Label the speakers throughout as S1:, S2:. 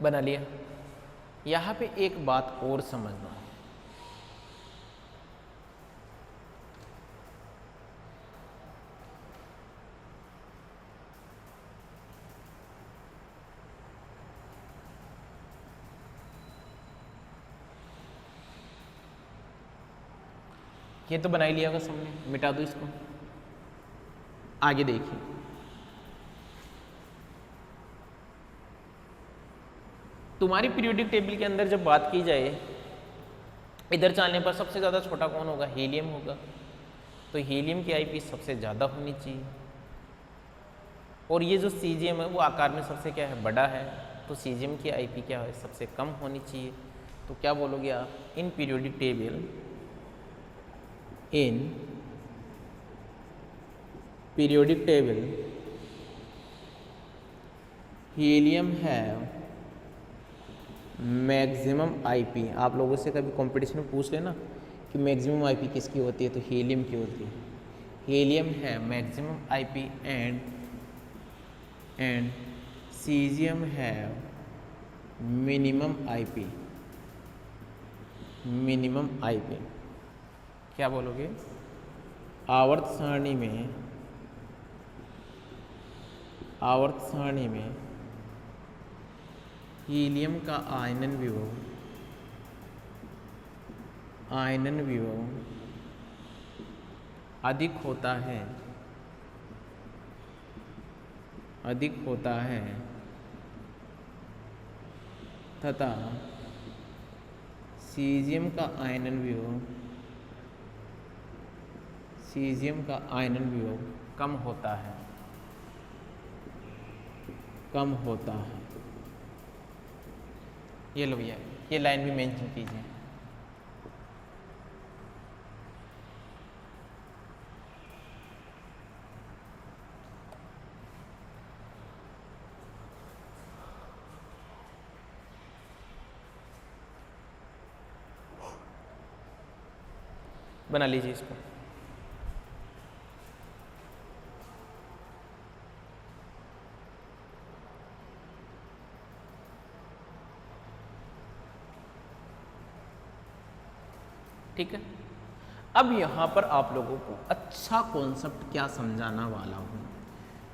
S1: बना लिया। यहाँ पे एक बात और समझना, ये तो बना ही लिया होगा सबने, मिटा दो इसको। आगे देखिए, तुम्हारी पीरियोडिक टेबल के अंदर जब बात की जाए, इधर चलने पर सबसे ज़्यादा छोटा कौन होगा? हीलियम होगा। तो हीलियम की आईपी सबसे ज़्यादा होनी चाहिए, और ये जो सीजियम है वो आकार में सबसे क्या है? बड़ा है। तो सीजियम की आईपी क्या है? सबसे कम होनी चाहिए। तो क्या बोलोगे आप? In periodic table, in periodic table helium have maximum IP. आप लोगों से कभी कंपटीशन में पूछ लेना कि मैक्सिमम आईपी किसकी होती है, तो हीलियम की होती है। हीलियम है maximum IP and caesium have minimum IP. Minimum IP क्या बोलोगे? आवर्त सारणी में हीलियम का आयनन विभव अधिक होता है तथा सीजियम का आयनन विभव कम होता है। ये लो भैया, ये लाइन भी मेंशन कीजिए। बना लीजिए इसको। ठीक है, अब यहाँ पर आप लोगों को अच्छा कॉन्सेप्ट क्या समझाना वाला हूँ,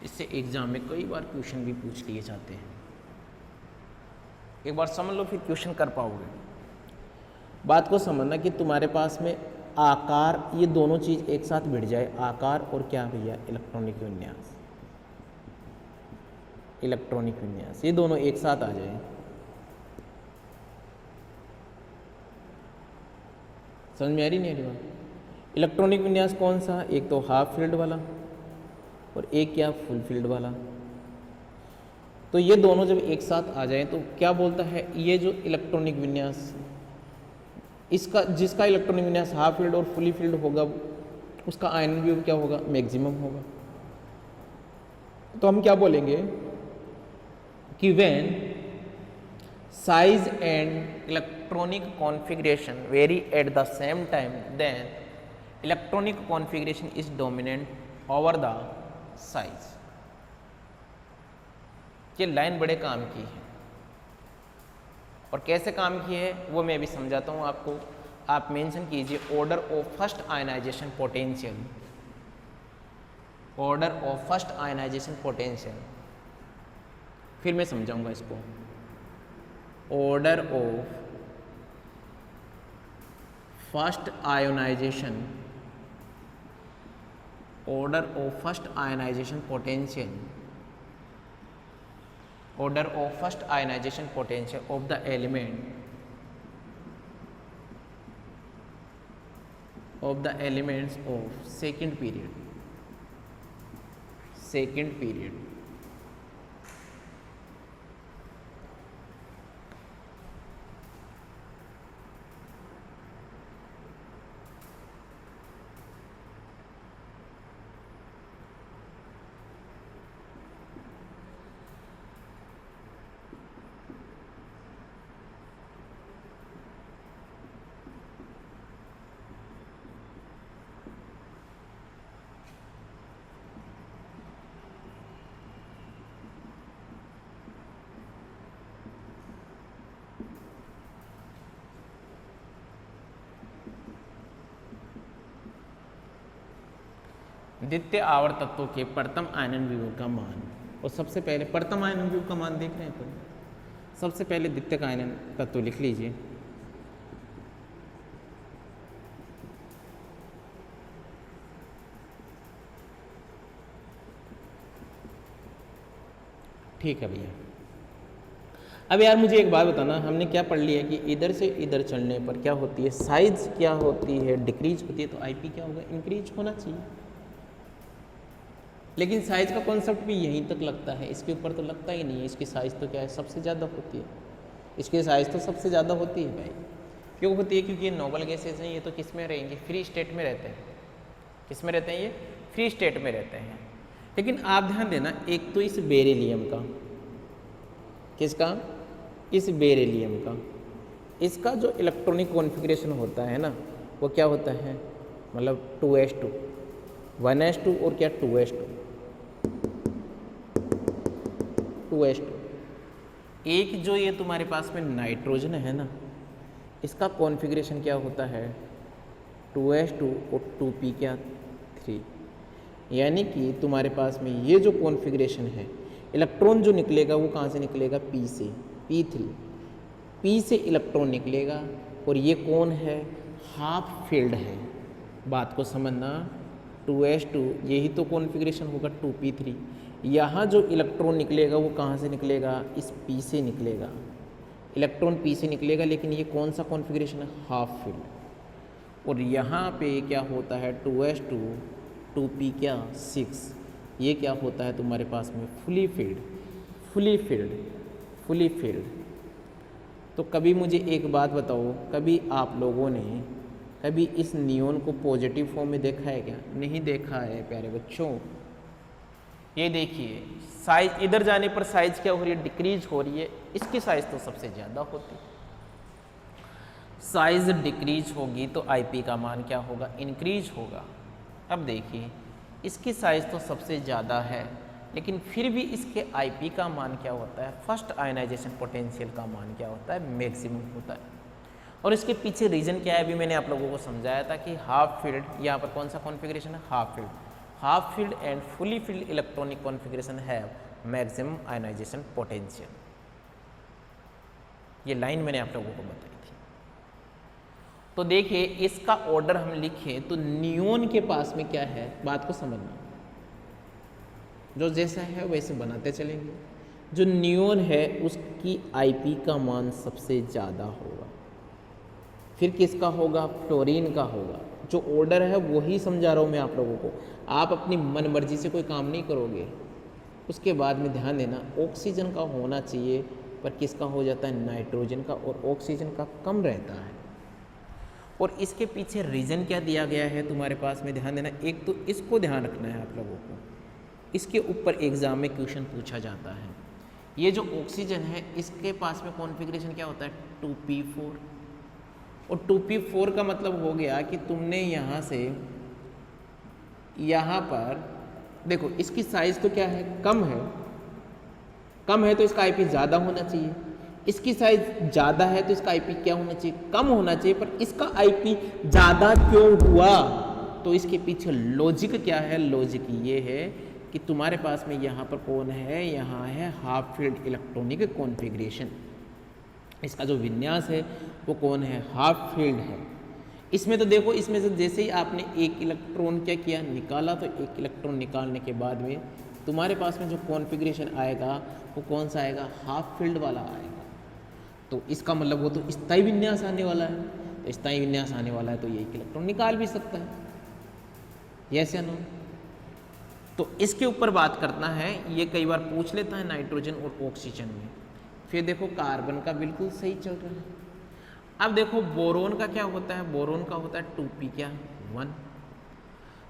S1: इससे एग्जाम में कई बार क्वेश्चन भी पूछ लिए जाते हैं। एक बार समझ लो, फिर क्वेश्चन कर पाओगे। बात को समझना कि तुम्हारे पास में आकार, ये दोनों चीज एक साथ भिड़ जाए, आकार और क्या भैया? इलेक्ट्रॉनिक विन्यास। ये दोनों एक साथ आ जाए, समझ में आ रही नहीं आ रही बात? इलेक्ट्रॉनिक विन्यास कौन सा? एक तो हाफ फील्ड वाला और एक क्या? फुल फील्ड वाला। तो ये दोनों जब एक साथ आ जाए तो क्या बोलता है? ये जो इलेक्ट्रॉनिक विन्यास, इसका जिसका इलेक्ट्रॉनिक विन्यास हाफ फील्ड और फुली फील्ड होगा, उसका आयनन विभव क्या होगा? मैक्सिमम होगा। तो हम क्या बोलेंगे कि when size and electronic configuration vary at the same time, then electronic configuration is dominant over the size. ये लाइन बड़े काम की है, और कैसे काम की है वो मैं भी समझाता हूँ आपको। आप मेंशन कीजिए order of first ionization potential. Order of first ionization potential, फिर मैं समझाऊंगा इसको। Order of first ionization, order of first ionization potential, order of first ionization potential of the elements of second period. द्वितीय आवर्त तत्वों के प्रथम आयनन विभव का मान। और सबसे पहले प्रथम आयनन विभव का मान देख रहे हैं अपन, सबसे पहले द्वितीय आयनन तत्व लिख लीजिए। ठीक है भैया। अब यार मुझे एक बात बताना, हमने क्या पढ़ लिया कि इधर से इधर चलने पर क्या होती है, साइज क्या होती है, डिक्रीज होती है, तो आईपी क्या होगा, इंक्रीज होना चाहिए। लेकिन साइज का कॉन्सेप्ट भी यहीं तक लगता है, इसके ऊपर तो लगता ही नहीं है। इसकी साइज तो क्या है, सबसे ज़्यादा होती है, इसकी साइज तो सबसे ज़्यादा होती है भाई। क्यों होती है, क्योंकि ये नोबल गैसेज हैं, ये तो किस में रहेंगे, फ्री स्टेट में रहते हैं। किस में रहते हैं, ये फ्री स्टेट में रहते हैं। लेकिन आप ध्यान देना, एक तो इस बेरिलियम का, किसका, इस बेरिलियम का, इसका जो इलेक्ट्रॉनिक कॉन्फ़िगरेशन होता है ना, वो क्या होता है, मतलब 2s2, 1s2 और क्या 2s2, 2s2। एक जो ये तुम्हारे पास में नाइट्रोजन है ना, इसका कॉन्फ़िगरेशन क्या होता है, 2s2 और 2p क्या 3। यानी कि तुम्हारे पास में ये जो कॉन्फ़िगरेशन है, इलेक्ट्रॉन जो निकलेगा वो कहाँ से निकलेगा, p से, p3, p से इलेक्ट्रॉन निकलेगा। और ये कौन है, हाफ फील्ड है। बात को समझना, 2s2 यही तो कॉन्फ़िगरेशन होगा 2p3। यहाँ जो इलेक्ट्रॉन निकलेगा वो कहाँ से निकलेगा, इस p से निकलेगा, इलेक्ट्रॉन p से निकलेगा। लेकिन ये कौन सा कॉन्फ़िगरेशन है, हाफ फील्ड। और यहाँ पे क्या होता है, 2s2 2p क्या 6, ये क्या होता है तुम्हारे पास में, fully field, fully field, fully field. तो कभी मुझे एक बात बताओ, कभी आप लोगों ने कभी इस नियोन को पॉजिटिव फॉर्म में देखा है क्या, नहीं देखा है प्यारे बच्चों। ये देखिए, साइज इधर जाने पर साइज क्या हो रही है, डिक्रीज हो रही है। इसकी साइज तो सबसे ज़्यादा होती है। साइज डिक्रीज होगी तो आईपी का मान क्या होगा, इंक्रीज होगा। अब देखिए, इसकी साइज तो सबसे ज़्यादा है, लेकिन फिर भी इसके आईपी का मान क्या होता है, फर्स्ट आयनाइजेशन पोटेंशियल का मान क्या होता है, मैक्सिमम होता है। और इसके पीछे रीज़न क्या है, अभी मैंने आप लोगों को समझाया था कि हाफ फील्ड, यहाँ पर कौन सा कॉन्फ़िगरेशन है, half field, half filled and fully filled electronic configuration है मैक्सिमम आयनाइजेशन पोटेंशियल। ये लाइन मैंने आप लोगों को बताई थी। तो देखिए, इसका ऑर्डर हम लिखें तो नियोन के पास में क्या है, बात को समझना, जो जैसा है वैसे बनाते चलेंगे। जो नियोन है उसकी आईपी का मान सबसे ज़्यादा होगा, फिर किसका होगा, फ्लोरीन का होगा। जो ऑर्डर है वही समझा रहा हूँ मैं आप लोगों को, आप अपनी मन मर्जी से कोई काम नहीं करोगे। उसके बाद में ध्यान देना, ऑक्सीजन का होना चाहिए, पर किसका हो जाता है, नाइट्रोजन का, और ऑक्सीजन का कम रहता है। और इसके पीछे रीज़न क्या दिया गया है तुम्हारे पास में, ध्यान देना। एक तो इसको ध्यान रखना है आप लोगों को, इसके ऊपर एग्ज़ाम में क्वेश्चन पूछा जाता है। ये जो ऑक्सीजन है इसके पास में कॉन्फ़िगरेशन क्या होता है, 2p4। और 2p4 का मतलब हो गया कि तुमने यहाँ से यहाँ पर देखो, इसकी साइज़ तो क्या है, कम है, कम है तो इसका आईपी ज़्यादा होना चाहिए। इसकी साइज ज़्यादा है तो इसका आईपी क्या होना चाहिए, कम होना चाहिए। पर इसका आईपी ज़्यादा क्यों हुआ, तो इसके पीछे लॉजिक क्या है, लॉजिक ये है कि तुम्हारे पास में यहाँ पर कौन है, यहाँ है हाफ फील्ड इलेक्ट्रॉनिक कॉन्फ़िगरेशन। इसका जो विन्यास है वो कौन है, हाफ फील्ड है। इसमें तो देखो, इसमें से जैसे ही आपने एक इलेक्ट्रॉन क्या किया, निकाला, तो एक इलेक्ट्रॉन निकालने के बाद में तुम्हारे पास में जो कॉन्फ़िगरेशन आएगा वो कौन सा आएगा, हाफ फील्ड वाला आएगा। तो इसका मतलब वो तो स्थायी विन्यास आने वाला है, तो स्थायी विन्यास आने वाला है तो ये एक इलेक्ट्रॉन निकाल भी सकता है, यस या नो। तो इसके ऊपर बात करना है, ये कई बार पूछ लेता है नाइट्रोजन और ऑक्सीजन में। फिर देखो कार्बन का बिल्कुल सही चल रहा है। अब देखो बोरोन का क्या होता है, बोरोन का होता है 2p क्या 1।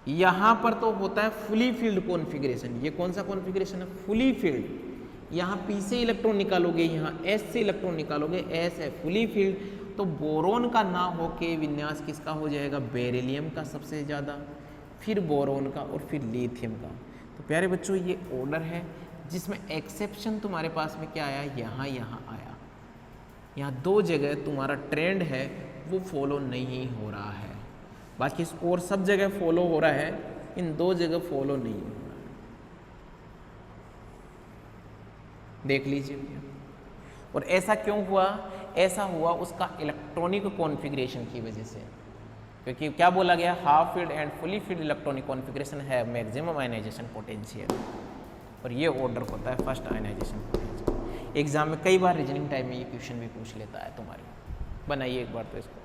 S1: यहाँ पर तो होता है फुली फील्ड कॉन्फ़िगरेशन। ये कौन सा कॉन्फ़िगरेशन है, फुली फील्ड। यहाँ p से इलेक्ट्रॉन निकालोगे, यहाँ s से इलेक्ट्रॉन निकालोगे, s है फुली फील्ड। तो बोरोन का ना होके विन्यास किसका हो जाएगा, बेरिलियम का सबसे ज़्यादा, फिर बोरोन का और फिर लिथियम का। तो प्यारे बच्चों ये ऑर्डर है जिसमें एक्सेप्शन तुम्हारे पास में क्या आया, यहाँ आया। यहाँ दो जगह तुम्हारा ट्रेंड है वो फॉलो नहीं हो रहा है, बाकी और सब जगह फॉलो हो रहा है। इन दो जगह फॉलो नहीं हो रहा है, देख लीजिए भैया। और ऐसा क्यों हुआ? ऐसा हुआ उसका इलेक्ट्रॉनिक कॉन्फ़िगरेशन की वजह से, क्योंकि क्या बोला गया, half filled and fully filled electronic configuration है मैक्सिमम आयनाइजेशन पोटेंशियल, और ये ऑर्डर होता है फर्स्ट आयनाइजेशन पोटेंशियल। एग्जाम में कई बार रीजनिंग टाइम में ये क्वेश्चन भी पूछ लेता है तुम्हारी, बनाइए एक बार तो इसको।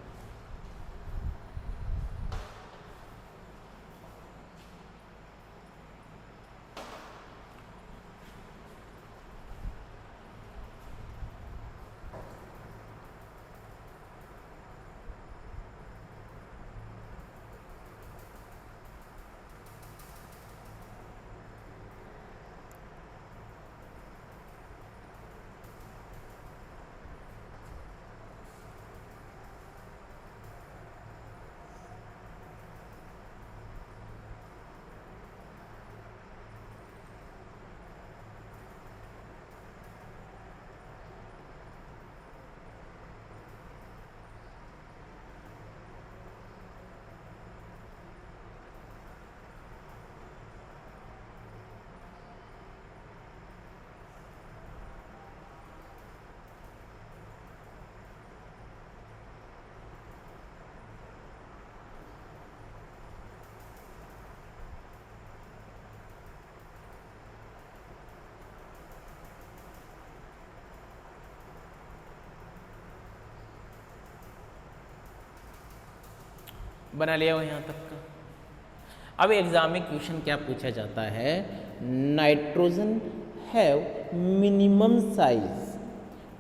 S1: बना लिया हो यहाँ तक का। अब एग्जाम में क्वेश्चन क्या पूछा जाता है, nitrogen have minimum size,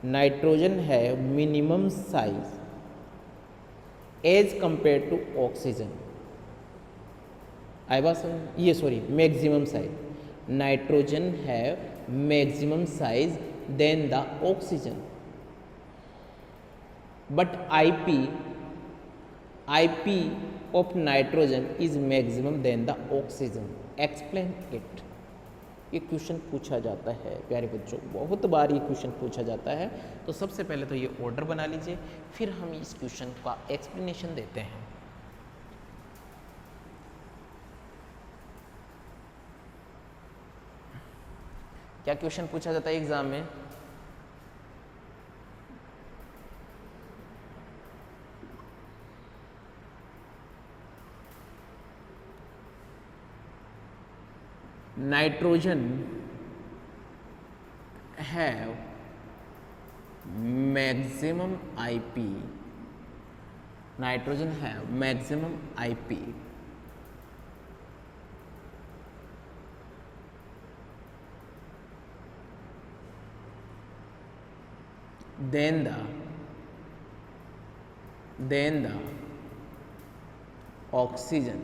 S1: nitrogen have minimum size as compare to oxygen. आई बात ये sorry maximum size, nitrogen have maximum size then the oxygen, but IP of nitrogen is maximum than the oxygen. Explain it. ये question पूछा जाता है प्यारे बच्चों, बहुत बार ये क्वेश्चन पूछा जाता है। तो सबसे पहले तो ये ऑर्डर बना लीजिए, फिर हम इस क्वेश्चन का एक्सप्लेनेशन देते हैं। क्या क्वेश्चन पूछा जाता है एग्जाम में? Nitrogen have maximum IP, nitrogen have maximum IP then the oxygen,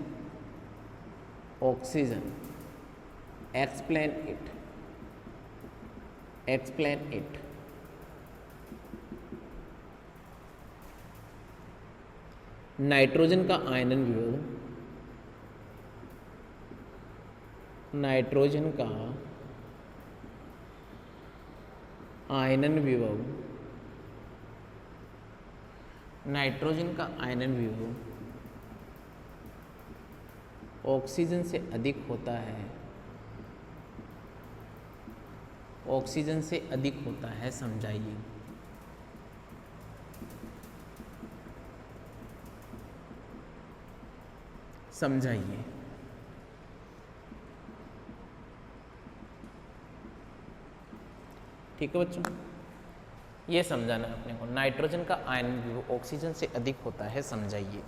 S1: explain it, nitrogen का आयनन विभव, नाइट्रोजन का आयनन विभव, नाइट्रोजन का आयनन विभव ऑक्सीजन से अधिक होता है, ऑक्सीजन से अधिक होता है, समझाइए। समझाइए। ठीक है बच्चों, ये समझाना है अपने को, नाइट्रोजन का आयनन विभव ऑक्सीजन से अधिक होता है, समझाइए,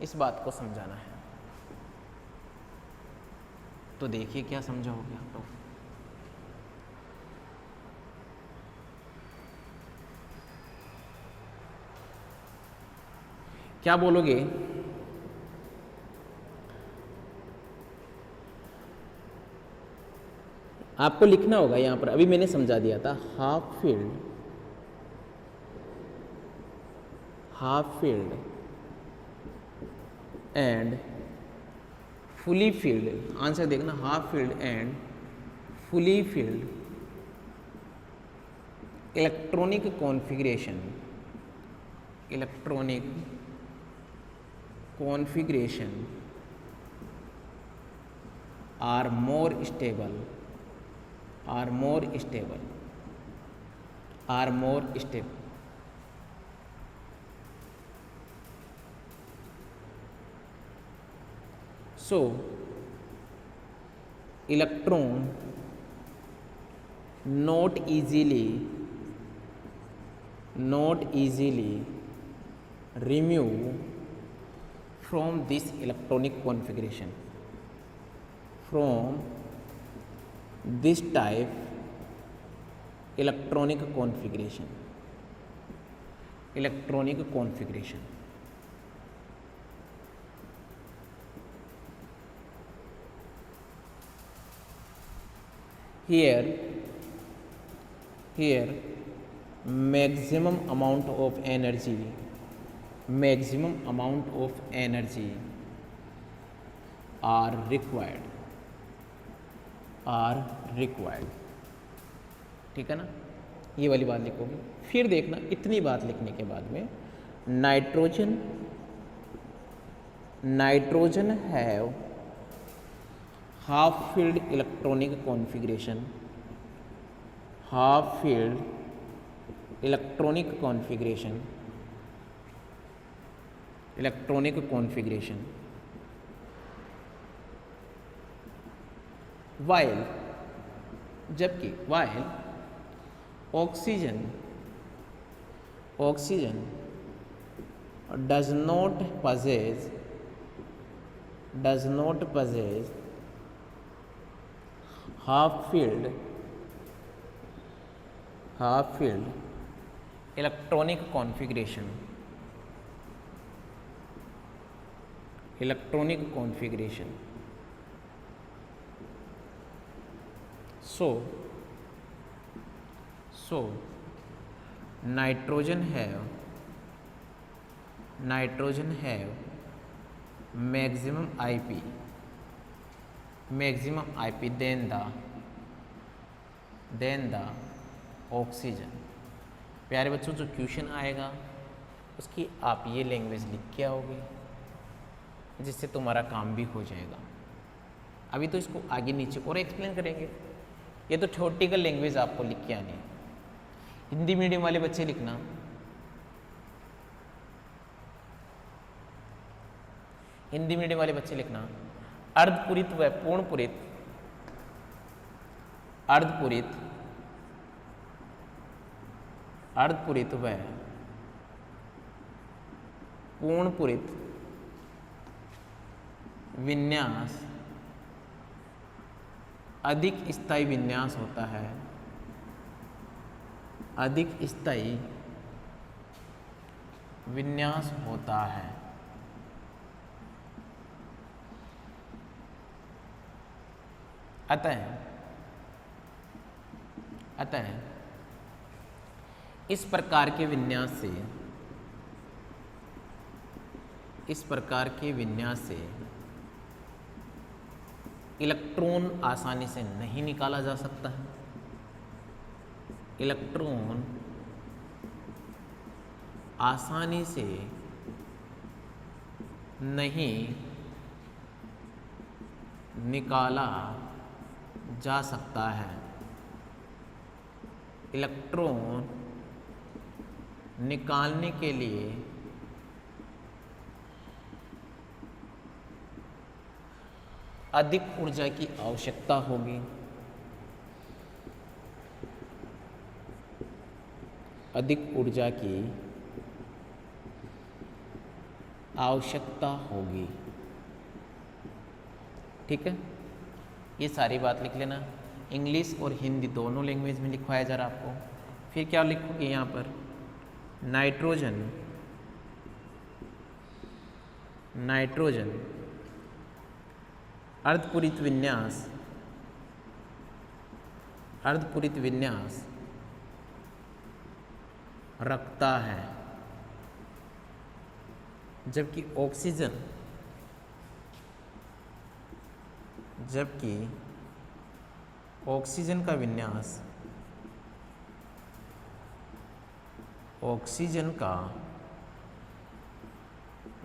S1: इस बात को समझाना है। तो देखिए क्या समझाओगे आप लोग। क्या बोलोगे? आपको लिखना होगा यहाँ पर, अभी मैंने समझा दिया था, half filled and fully filled. Answer देखना, half filled and fully filled electronic configuration, are more stable, are more stable, are more stable. So electron not easily remove from this electronic configuration, from this type electronic configuration. Here maximum amount of energy are required. ठीक है ना, ये वाली बात लिखोगे। फिर देखना इतनी बात लिखने के बाद में nitrogen have half field electronic configuration, half field electronic configuration while, जबकि while oxygen does not possess half filled electronic configuration. So nitrogen have maximum IP than the oxygen. प्यारे बच्चों, जो क्वेश्चन आएगा उसकी आप ये लैंग्वेज लिख के आओगे, जिससे तुम्हारा काम भी हो जाएगा। अभी तो इसको आगे नीचे और एक्सप्लेन करेंगे। ये तो थ्योरेटिकल लैंग्वेज आपको लिख के आनी है। हिंदी मीडियम वाले बच्चे लिखना, अर्धपूरित व पूर्णपूरित, अर्धपूरित व पूर्णपूरित विन्यास अधिक स्थायी विन्यास होता है, अतः इस प्रकार के विन्यास से इलेक्ट्रॉन आसानी से नहीं निकाला जा सकता है। इलेक्ट्रॉन आसानी से नहीं निकाला जा सकता है। इलेक्ट्रॉन निकालने के लिए अधिक ऊर्जा की आवश्यकता होगी। ठीक है, ये सारी बात लिख लेना। इंग्लिश और हिंदी दोनों लैंग्वेज में लिखवाया जा रहा आपको। फिर क्या लिखोगे यहाँ पर, नाइट्रोजन अर्धपूरित विन्यास रखता है, जबकि ऑक्सीजन का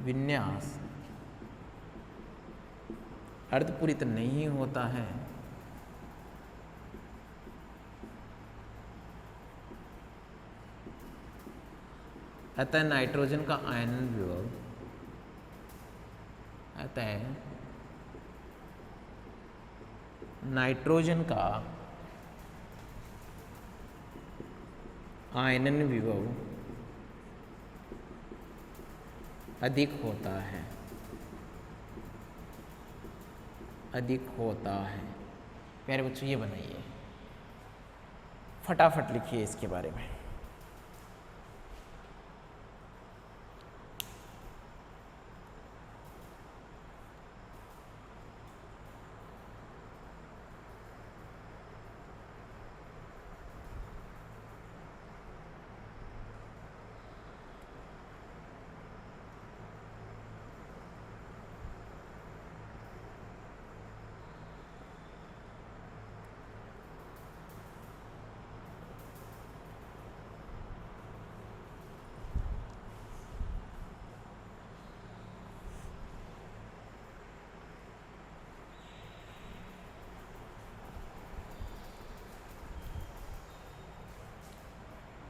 S1: विन्यास अर्धपूरित नहीं होता है, अतः नाइट्रोजन का आयनन विभव, अतः नाइट्रोजन का आयनन विभव अधिक होता है, अधिक होता है। प्यारे बच्चों ये बनाइए, फटाफट लिखिए इसके बारे में।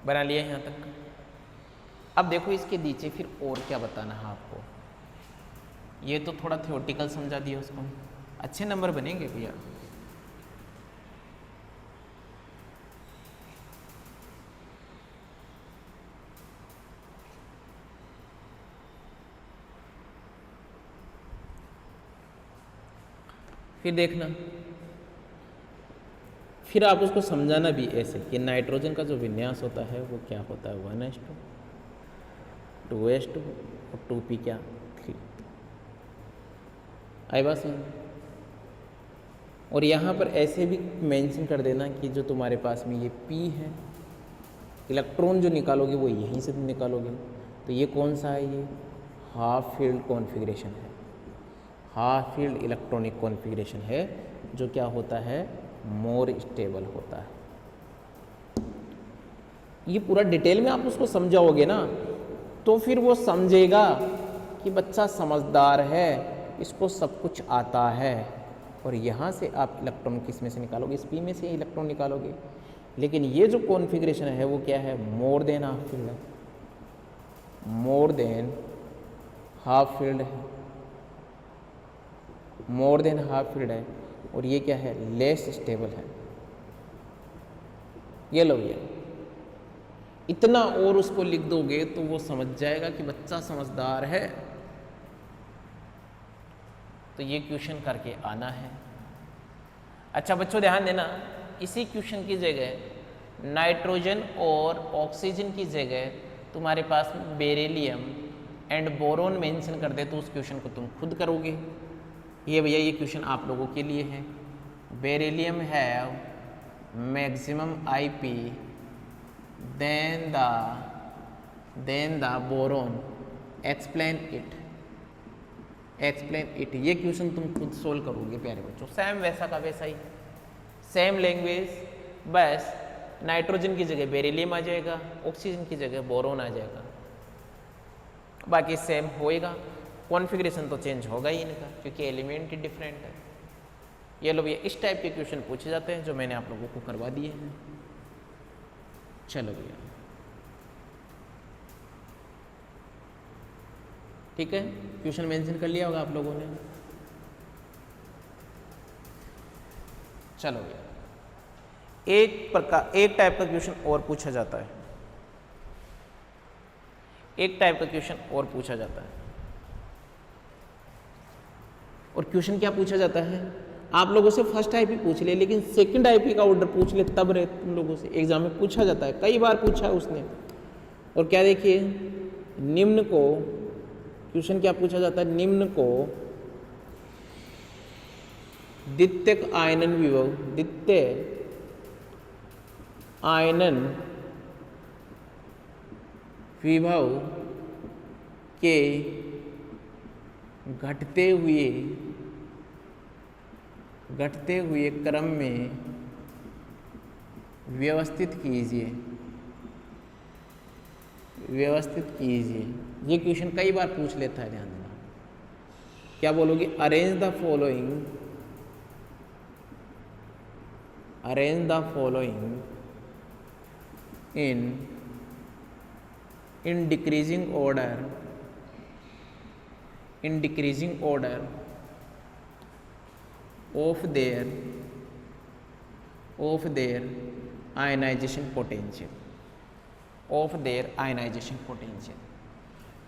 S1: बना लिया यहाँ तक। अब देखो इसके नीचे फिर और क्या बताना है आपको। ये तो थोड़ा थ्योरेटिकल समझा दिया उसको, अच्छे नंबर बनेंगे भैया। फिर देखना, फिर आप उसको समझाना भी ऐसे कि नाइट्रोजन का जो विन्यास होता है वो क्या होता है, 1s2, 2s2 और 2p क्या 3। आई बात समझ। और यहाँ पर ऐसे भी मेंशन कर देना कि जो तुम्हारे पास में ये p है, इलेक्ट्रॉन जो निकालोगे वो यहीं से तुम निकालोगे। तो ये कौन सा है, ये हाफ फील्ड कॉन्फ़िगरेशन है, हाफ फील्ड इलेक्ट्रॉनिक कॉन्फ़िगरेशन है, जो क्या होता है, मोर स्टेबल होता है। ये पूरा डिटेल में आप उसको समझाओगे ना तो फिर वो समझेगा कि बच्चा समझदार है, इसको सब कुछ आता है। और यहाँ से आप इलेक्ट्रॉन किस में से निकालोगे, इस पी में से इलेक्ट्रॉन निकालोगे। लेकिन ये जो कॉन्फ़िगरेशन है वो क्या है, मोर देन हाफ फील्ड है, मोर देन हाफ फील्ड है, मोर देन हाफ फील्ड है। और ये क्या है, लेस स्टेबल है। ये लो ये इतना और उसको लिख दोगे तो वो समझ जाएगा कि बच्चा समझदार है। तो ये क्वेश्चन करके आना है। अच्छा बच्चों ध्यान देना, इसी क्वेश्चन की जगह नाइट्रोजन और ऑक्सीजन की जगह तुम्हारे पास बेरिलियम एंड बोरोन मेंशन कर दे तो उस क्वेश्चन को तुम खुद करोगे। ये भैया ये क्वेश्चन आप लोगों के लिए है। Beryllium have maximum IP then the boron, explain it, explain it. ये क्वेश्चन तुम खुद सोल्व करोगे प्यारे बच्चों, सेम वैसा का वैसा ही, सेम लैंग्वेज, बस नाइट्रोजन की जगह बेरिलियम आ जाएगा, ऑक्सीजन की जगह बोरोन आ जाएगा, बाकी सेम होएगा। कॉन्फ़िगरेशन तो चेंज होगा ही इनका क्योंकि एलिमेंट ही डिफरेंट है। ये लो भैया इस टाइप के क्वेश्चन पूछे जाते हैं जो मैंने आप लोगों को करवा दिए हैं। चलो भैया ठीक है, क्वेश्चन मेंशन कर लिया होगा आप लोगों ने। चलो भैया एक टाइप का क्वेश्चन और पूछा जाता है, एक टाइप का क्वेश्चन और पूछा जाता है। और क्वेश्चन क्या पूछा जाता है, आप लोगों से फर्स्ट IP पूछ ले लेकिन सेकंड IP का ऑर्डर पूछ ले तब रहे तुम लोगों से एग्जाम में पूछा जाता है, कई बार पूछा है उसने। और क्या देखिए, निम्न को क्वेश्चन क्या पूछा जाता है, निम्न को द्वितीयक आयनन विभव, द्वितीय आयनन विभव के घटते हुए क्रम में व्यवस्थित कीजिए, व्यवस्थित कीजिए। ये क्वेश्चन कई बार पूछ लेता है, ध्यान देना। क्या बोलोगे? Arrange the following, arrange the following in decreasing order, in decreasing order of their ionization potential, of their ionization potential।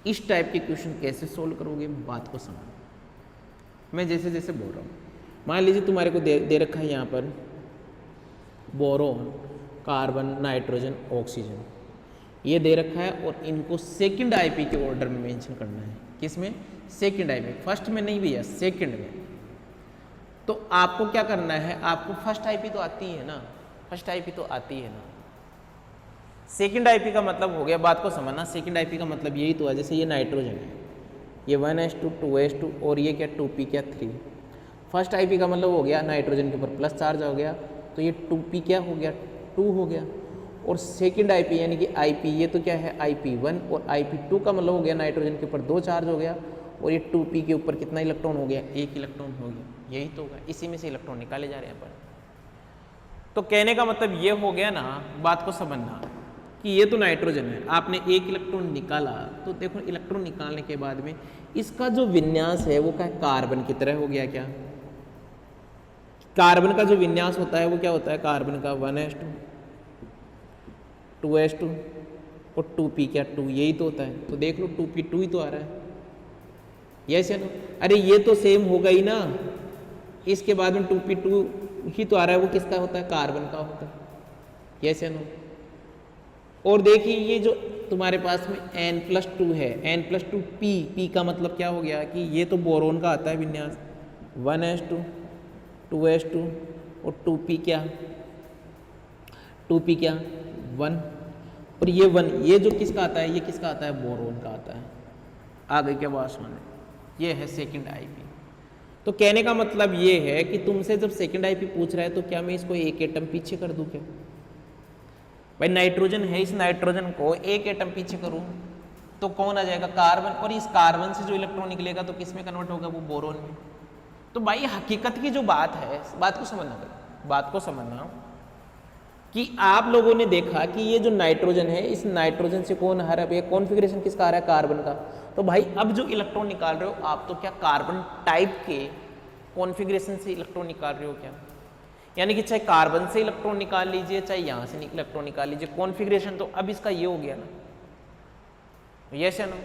S1: इस टाइप के क्वेश्चन कैसे सोल्व करोगे? बात को समझ। मैं जैसे जैसे बोल रहा हूँ, मान लीजिए तुम्हारे को दे रखा है यहाँ पर बोरोन, कार्बन, नाइट्रोजन, ऑक्सीजन, ये दे रखा है और इनको सेकंड आईपी के ऑर्डर में मेंशन करना है। किसमें? सेकंड आईपी, फर्स्ट में नहीं भैया, सेकंड में। तो आपको क्या करना है? आपको फर्स्ट आईपी तो आती है ना, फर्स्ट आईपी तो आती है ना। सेकंड आईपी का मतलब हो गया, बात को समझना, सेकंड आईपी का मतलब यही तो है, जैसे ये नाइट्रोजन है, ये 1s2 2s2 और ये क्या 2p क्या 3। फर्स्ट आईपी का मतलब हो गया नाइट्रोजन के ऊपर प्लस चार्ज हो गया, तो ये 2p क्या हो गया? 2 हो गया। और सेकंड आईपी यानी कि आईपी, ये तो क्या है? IP1 और IP2 का मतलब हो गया नाइट्रोजन के ऊपर 2 चार्ज हो गया और ये 2p के ऊपर कितना इलेक्ट्रॉन हो गया? 1 इलेक्ट्रॉन हो गया। यही तो होगा, इसी में से इलेक्ट्रॉन निकाले जा रहे हैं अपन। तो कहने का मतलब ये हो गया ना, बात को समझना कि ये तो नाइट्रोजन है, आपने 1 इलेक्ट्रॉन निकाला, तो देखो इलेक्ट्रॉन निकालने के बाद में इसका जो विन्यास है वो क्या है? कार्बन की तरह हो गया। क्या कार्बन का जो विन्यास होता है वो क्या होता है? कार्बन का 1s2 2s2 और 2p क्या 2, यही तो होता है। तो देख लो 2p 2 ही तो आ रहा है, यस या नो? अरे ये तो सेम होगा ही ना, इसके बाद में 2p 2 ही तो आ रहा है, वो किसका होता है? कार्बन का होता है, यस या नो? और देखिए ये जो तुम्हारे पास में n+2 है, n+2 p का मतलब क्या हो गया कि ये तो बोरोन का आता है विन्यास, 1s2 2s2 और 2p क्या 1 और ये 1, ये जो किसका आता है? ये किसका आता है? बोरोन का आता है। आगे क्या बात सुने, ये है सेकंड आईपी। तो कहने का मतलब ये है कि तुमसे जब सेकंड आईपी पूछ रहा है तो क्या मैं इसको 1 एटम पीछे कर दूं? क्या भाई नाइट्रोजन है, इस नाइट्रोजन को 1 एटम पीछे करूं तो कौन आ जाएगा? कार्बन। और इस कार्बन से जो इलेक्ट्रॉन निकलेगा तो किस में कन्वर्ट होगा? वो बोरोन में। तो भाई हकीकत की जो बात है, बात को समझना, बात को समझना कि आप लोगों ने देखा कि ये जो नाइट्रोजन है, इस नाइट्रोजन से कौन आ रहा है? कॉन्फ़िगरेशन किसका आ रहा है? कार्बन का। तो भाई अब जो इलेक्ट्रॉन निकाल रहे हो आप, तो क्या कार्बन टाइप के कॉन्फ़िगरेशन से इलेक्ट्रॉन निकाल रहे हो क्या? यानी कि चाहे कार्बन से इलेक्ट्रॉन निकाल लीजिए, चाहे यहाँ से इलेक्ट्रॉन निकाल लीजिए, कॉन्फ़िगरेशन तो अब इसका ये हो गया ना, यस या नो?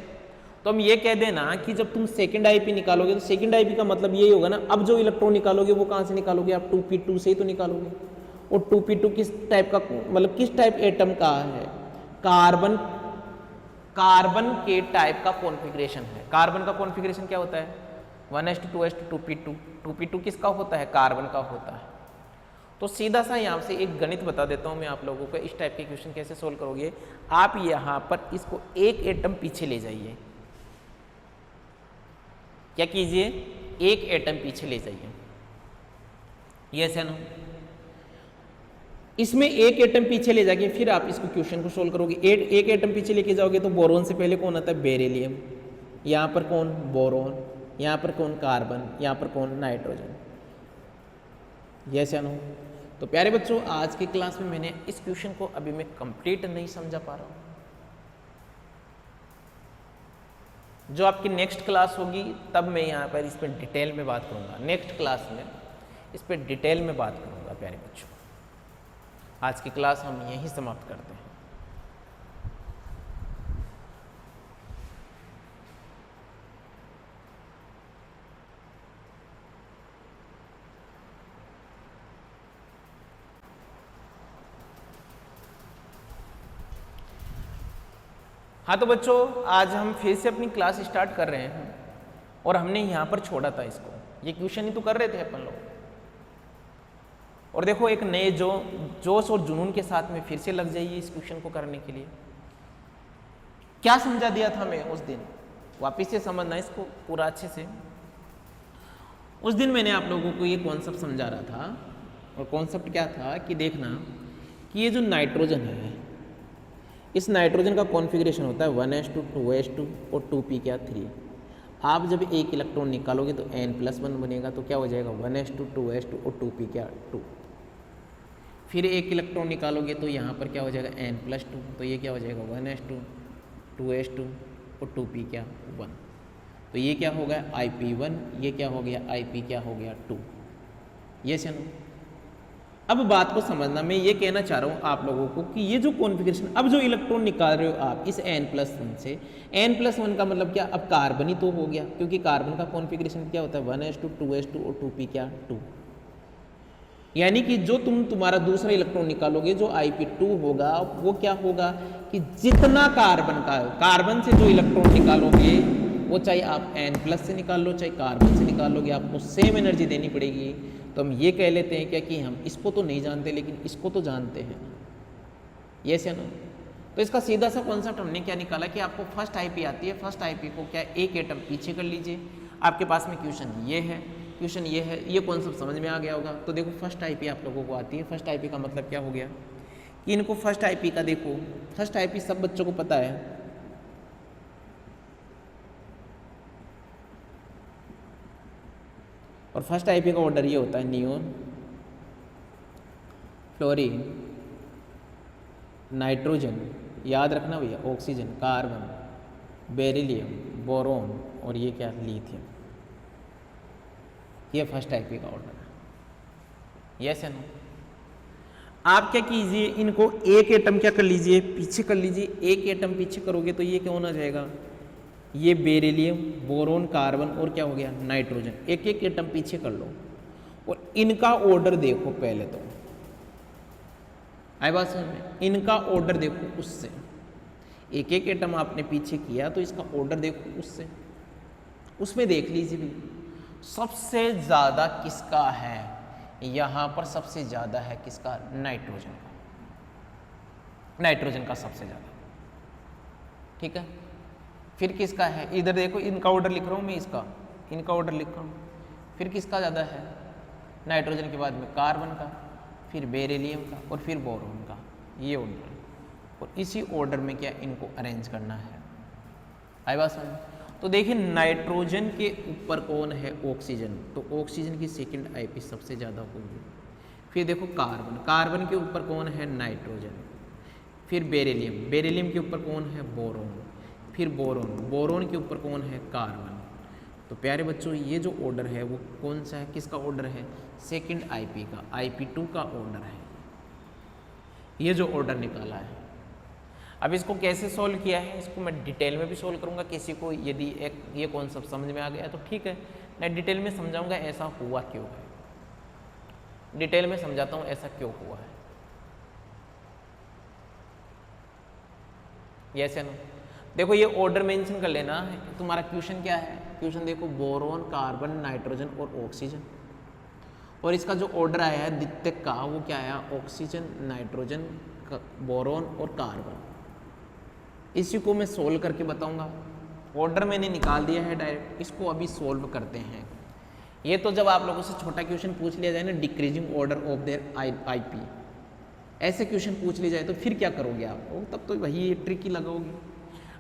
S1: तो हम ये कह देना कि जब तुम सेकंड आईपी निकालोगे तो सेकंड आईपी का मतलब यही होगा ना, अब जो इलेक्ट्रॉन निकालोगे वो कहाँ से निकालोगे? आप 2p2 से ही तो निकालोगे। और 2p2 किस टाइप का, मतलब किस टाइप एटम का है? कार्बन के टाइप का कॉन्फ़िगरेशन है। कार्बन का कॉन्फ़िगरेशन क्या होता है? 1s2 2s2 2p2। 2p2 किसका होता है? कार्बन का होता है। तो सीधा सा यहाँ से एक गणित बता देता हूँ मैं आप लोगों को, इस टाइप के क्वेश्चन कैसे सोल्व करोगे। आप यहाँ पर इसको 1 एटम पीछे ले जाइए, क्या कीजिए? 1 एटम पीछे ले जाइए, यस या नो? इसमें 1 एटम पीछे ले जाके फिर आप इसको क्वेश्चन को सोल्व करोगे। 1 एटम पीछे लेके जाओगे तो बोरोन से पहले कौन आता है? बेरिलियम। यहाँ पर कौन? बोरोन। यहाँ पर कौन? कार्बन। यहाँ पर कौन? नाइट्रोजन, यस या नो? तो प्यारे बच्चों, आज की क्लास में मैंने इस क्वेश्चन को अभी मैं कंप्लीट नहीं समझा पा रहा हूँ। जो आपकी नेक्स्ट क्लास होगी तब मैं यहाँ पर इस पर डिटेल में बात करूँगा। नेक्स्ट क्लास में इस पर डिटेल में बात करूँगा प्यारे बच्चों। आज की क्लास हम यहीं समाप्त करते हैं। हाँ तो बच्चों, आज हम फिर से अपनी क्लास स्टार्ट कर रहे हैं और हमने यहाँ पर छोड़ा था इसको, ये क्वेश्चन ही तो कर रहे थे अपन लोग। और देखो एक नए जोश और जुनून के साथ में फिर से लग जाइए इस क्वेश्चन को करने के लिए। क्या समझा दिया था मैं उस दिन, वापिस से समझना इसको पूरा अच्छे से। उस दिन मैंने आप लोगों को ये कॉन्सेप्ट समझा रहा था, और कॉन्सेप्ट क्या था कि देखना कि ये जो नाइट्रोजन है, इस नाइट्रोजन का कॉन्फ़िगरेशन होता है 1s2 2s2 और 2p क्या 3। आप जब एक इलेक्ट्रॉन निकालोगे तो n+1 बनेगा, तो क्या हो जाएगा 1s2 2s2 और 2p क्या 2। फिर एक इलेक्ट्रॉन निकालोगे तो यहाँ पर क्या हो जाएगा n+2, तो ये क्या हो जाएगा 1s2 2s2 और 2p क्या 1। तो ये क्या हो गया IP1, ये क्या हो गया IP क्या हो गया 2। ये से नो। अब बात को समझना, मैं ये कहना चाह रहा हूँ आप लोगों को कि ये जो कॉन्फ़िगरेशन, अब जो इलेक्ट्रॉन निकाल रहे हो आप इस n+1 से, n+1 का मतलब क्या, अब कार्बन ही तो हो गया, क्योंकि कार्बन का कॉन्फ़िगरेशन क्या होता है 1s2 2s2 और 2p क्या 2। यानी कि जो तुम्हारा दूसरा इलेक्ट्रॉन निकालोगे जो IP2 होगा वो क्या होगा कि जितना कार्बन से जो इलेक्ट्रॉन निकालोगे वो चाहे आप n+ से निकाल लो चाहे कार्बन से निकाल लोगे, आपको सेम एनर्जी देनी पड़ेगी। तो हम ये कह लेते हैं क्या कि हम इसको तो नहीं जानते लेकिन इसको तो जानते हैं, ये से ना। तो इसका सीधा सा कॉन्सेप्ट हमने क्या निकाला कि आपको फर्स्ट IP आती है, फर्स्ट IP को क्या एक एटम पीछे कर लीजिए। आपके पास में क्वेश्चन ये है, क्वेश्चन ये है, ये कॉन्सेप्ट समझ में आ गया होगा। तो देखो फर्स्ट IP आप लोगों को आती है। फर्स्ट IP का मतलब क्या हो गया कि इनको फर्स्ट IP का देखो, फर्स्ट IP सब बच्चों को पता है। और फर्स्ट IP का ऑर्डर ये होता है नियोन, फ्लोरीन, नाइट्रोजन, याद रखना भैया, ऑक्सीजन, कार्बन, बेरिलियम, बोरोन और ये क्या लिथियम। ये फर्स्ट IP का ऑर्डर है। यस है ना। आप क्या कीजिए, इनको एक एटम क्या कर लीजिए पीछे कर लीजिए। एक एटम पीछे करोगे तो ये क्या होना जाएगा, ये बेरिलियम, बोरोन, कार्बन और क्या हो गया नाइट्रोजन। एक एक एटम पीछे कर लो और इनका ऑर्डर देखो पहले तो, आई बात समझ में। इनका ऑर्डर देखो उससे, एक एक एटम आपने पीछे किया तो इसका ऑर्डर देखो उससे, उसमें देख लीजिए भी सबसे ज़्यादा किसका है। यहाँ पर सबसे ज़्यादा है किसका, नाइट्रोजन का, नाइट्रोजन का सबसे ज़्यादा, ठीक है। फिर किसका है, इधर देखो इनका ऑर्डर लिख रहा हूँ मैं, इसका इनका ऑर्डर लिख रहा हूँ। फिर किसका ज़्यादा है, नाइट्रोजन के बाद में कार्बन का, फिर बेरिलियम का और फिर बोरोन का, ये ऑर्डर। और इसी ऑर्डर में क्या इनको अरेंज करना है, आई बात समझ। तो देखिए नाइट्रोजन के ऊपर कौन है, ऑक्सीजन, तो ऑक्सीजन की सेकंड IP सबसे ज़्यादा होगी। फिर देखो कार्बन, कार्बन के ऊपर कौन है, नाइट्रोजन। फिर बेरिलियम, बेरिलियम के ऊपर कौन है, बोरोन। फिर बोरोन, बोरोन के ऊपर कौन है, कार्बन। तो प्यारे बच्चों ये जो ऑर्डर है वो कौन सा है, किसका ऑर्डर है, सेकंड IP का, IP2 का ऑर्डर है। ये जो ऑर्डर निकाला है। अब इसको कैसे सॉल्व किया है, इसको मैं डिटेल में भी सॉल्व करूंगा। किसी को यदि एक ये कॉन्सेप्ट समझ में आ गया तो ठीक है, मैं डिटेल में समझाऊंगा ऐसा हुआ क्यों है, डिटेल में समझाता हूँ ऐसा क्यों हुआ है। यस या नो। देखो ये ऑर्डर मेंशन कर लेना, तुम्हारा क्वेश्चन क्या है, क्वेश्चन देखो बोरोन, कार्बन, नाइट्रोजन और ऑक्सीजन। और इसका जो ऑर्डर आया है द्वितीयक का वो क्या आया, ऑक्सीजन, नाइट्रोजन, बोरोन और कार्बन। इसी को मैं सोल्व करके बताऊंगा। ऑर्डर मैंने निकाल दिया है डायरेक्ट, इसको अभी सोल्व करते हैं। ये तो जब आप लोगों से छोटा क्वेश्चन पूछ लिया जाए ना, decreasing order of their IP, ऐसे क्वेश्चन पूछ लिया जाए तो फिर क्या करोगे आप, तब तो वही ट्रिकी लगाओगे।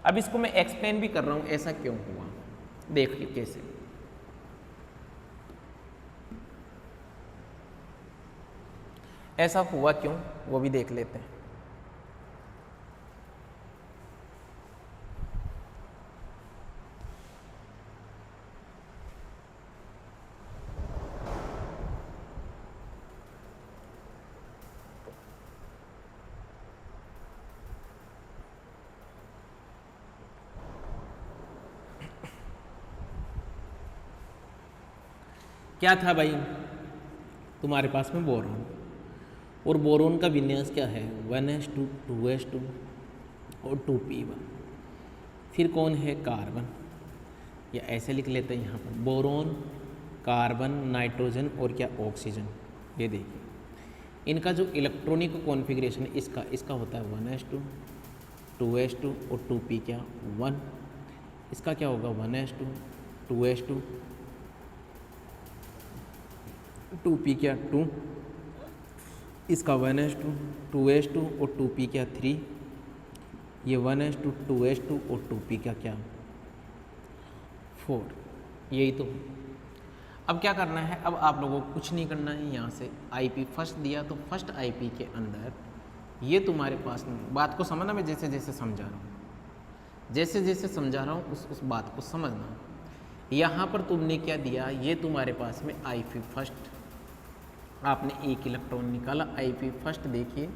S1: अब इसको मैं एक्सप्लेन भी कर रहा हूँ ऐसा क्यों हुआ, देखिए कैसे। ऐसा हुआ क्यों वो भी देख लेते हैं। क्या था भाई, तुम्हारे पास में बोरोन, और बोरोन का विन्यास क्या है 1s2 2s2 और 2p1। फिर कौन है, कार्बन, या ऐसे लिख लेते हैं यहाँ पर बोरोन, कार्बन, नाइट्रोजन और क्या ऑक्सीजन। ये देखिए इनका जो इलेक्ट्रॉनिक कॉन्फ़िगरेशन इसका होता है 1s2 2s2 और 2p क्या 1। इसका क्या होगा 1s2 2s2 2p क्या 2। इसका 1s2 2s2 और 2p क्या 3। ये 1s2 2s2 और 2p क्या 4। 4, यही तो। अब क्या करना है, अब आप लोगों को कुछ नहीं करना है, यहाँ से IP फर्स्ट दिया तो फर्स्ट IP के अंदर ये तुम्हारे पास में, बात को समझना, मैं जैसे जैसे समझा रहा हूँ, जैसे जैसे समझा रहा हूँ उस बात को समझना। यहाँ पर तुमने क्या दिया, ये तुम्हारे पास में IP फर्स्ट, आपने एक इलेक्ट्रॉन निकाला IP फर्स्ट। देखिए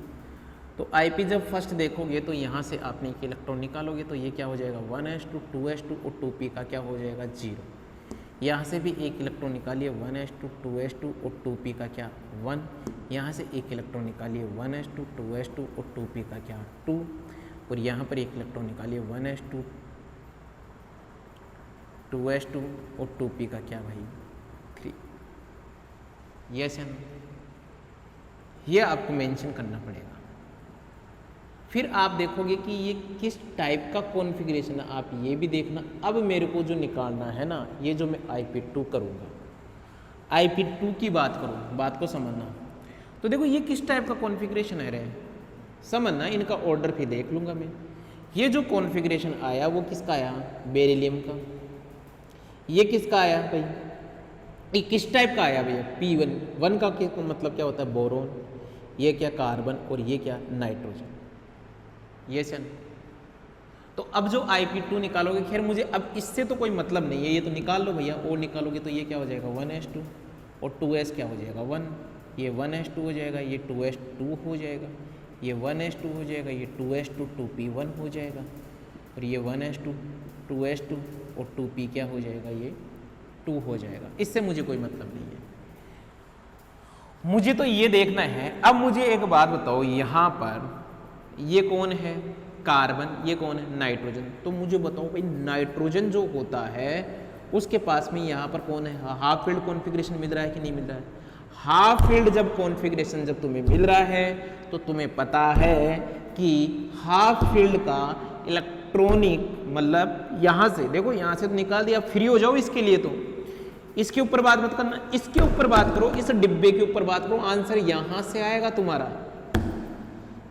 S1: तो IP जब फर्स्ट देखोगे तो यहाँ से आपने एक इलेक्ट्रॉन निकालोगे तो ये क्या हो जाएगा 1s2 2s2 और 2p का क्या हो जाएगा 0। यहाँ से भी एक इलेक्ट्रॉन निकालिए 1s2 2s2 और 2p का क्या 1। यहाँ से एक इलेक्ट्रॉन निकालिए 1s2 2s2 और 2p का क्या 2। और यहाँ पर एक इलेक्ट्रॉन निकालिए 1s2 2s2 और 2p का क्या भाई 3। यस है ना, ये आपको मेंशन करना पड़ेगा। फिर आप देखोगे कि ये किस टाइप का कॉन्फ़िगरेशन है, आप ये भी देखना। अब मेरे को जो निकालना है ना, ये जो मैं IP2 करूँगा, IP2 की बात करूँ, बात को समझना। तो देखो ये किस टाइप का कॉन्फ़िगरेशन है रहे, समझना, इनका ऑर्डर फिर देख लूँगा मैं। ये जो कॉन्फ़िगरेशन आया वो किसका आया, बेरिलियम का। ये किसका आया भाई, ये किस टाइप का आया भैया, P1। 1 का मतलब क्या होता है, बोरोन। ये क्या, कार्बन। और ये क्या, नाइट्रोजन। ये सन। तो अब जो IP2 निकालोगे, खैर मुझे अब इससे तो कोई मतलब नहीं है, ये तो निकाल लो भैया। और निकालोगे तो ये क्या हो जाएगा 1s2 और 2s क्या हो जाएगा 1। ये 1s2 हो जाएगा, ये 2s2 हो जाएगा, ये 1s2 हो जाएगा, ये 2s2 2p1 हो जाएगा। और ये 1s2 2s2 और 2p क्या हो जाएगा, ये 2 हो जाएगा। इससे मुझे कोई मतलब नहीं है, मुझे तो ये देखना है। अब मुझे एक बात बताओ, यहाँ पर ये कौन है, कार्बन, ये कौन है, नाइट्रोजन। तो मुझे बताओ भाई, नाइट्रोजन जो होता है उसके पास में यहाँ पर कौन है, हाफ फील्ड कॉन्फ़िगरेशन मिल रहा है कि नहीं मिल रहा है। हाफ फील्ड जब कॉन्फ़िगरेशन जब तुम्हें मिल रहा है तो तुम्हें पता है कि हाफ फील्ड का इलेक्ट्रॉनिक, मतलब यहाँ से देखो, यहाँ से तो निकाल दिया, फ्री हो जाओ इसके लिए। तो इसके ऊपर बात मत करना, इसके ऊपर बात करो, इस डिब्बे के ऊपर बात करो, आंसर यहाँ से आएगा तुम्हारा।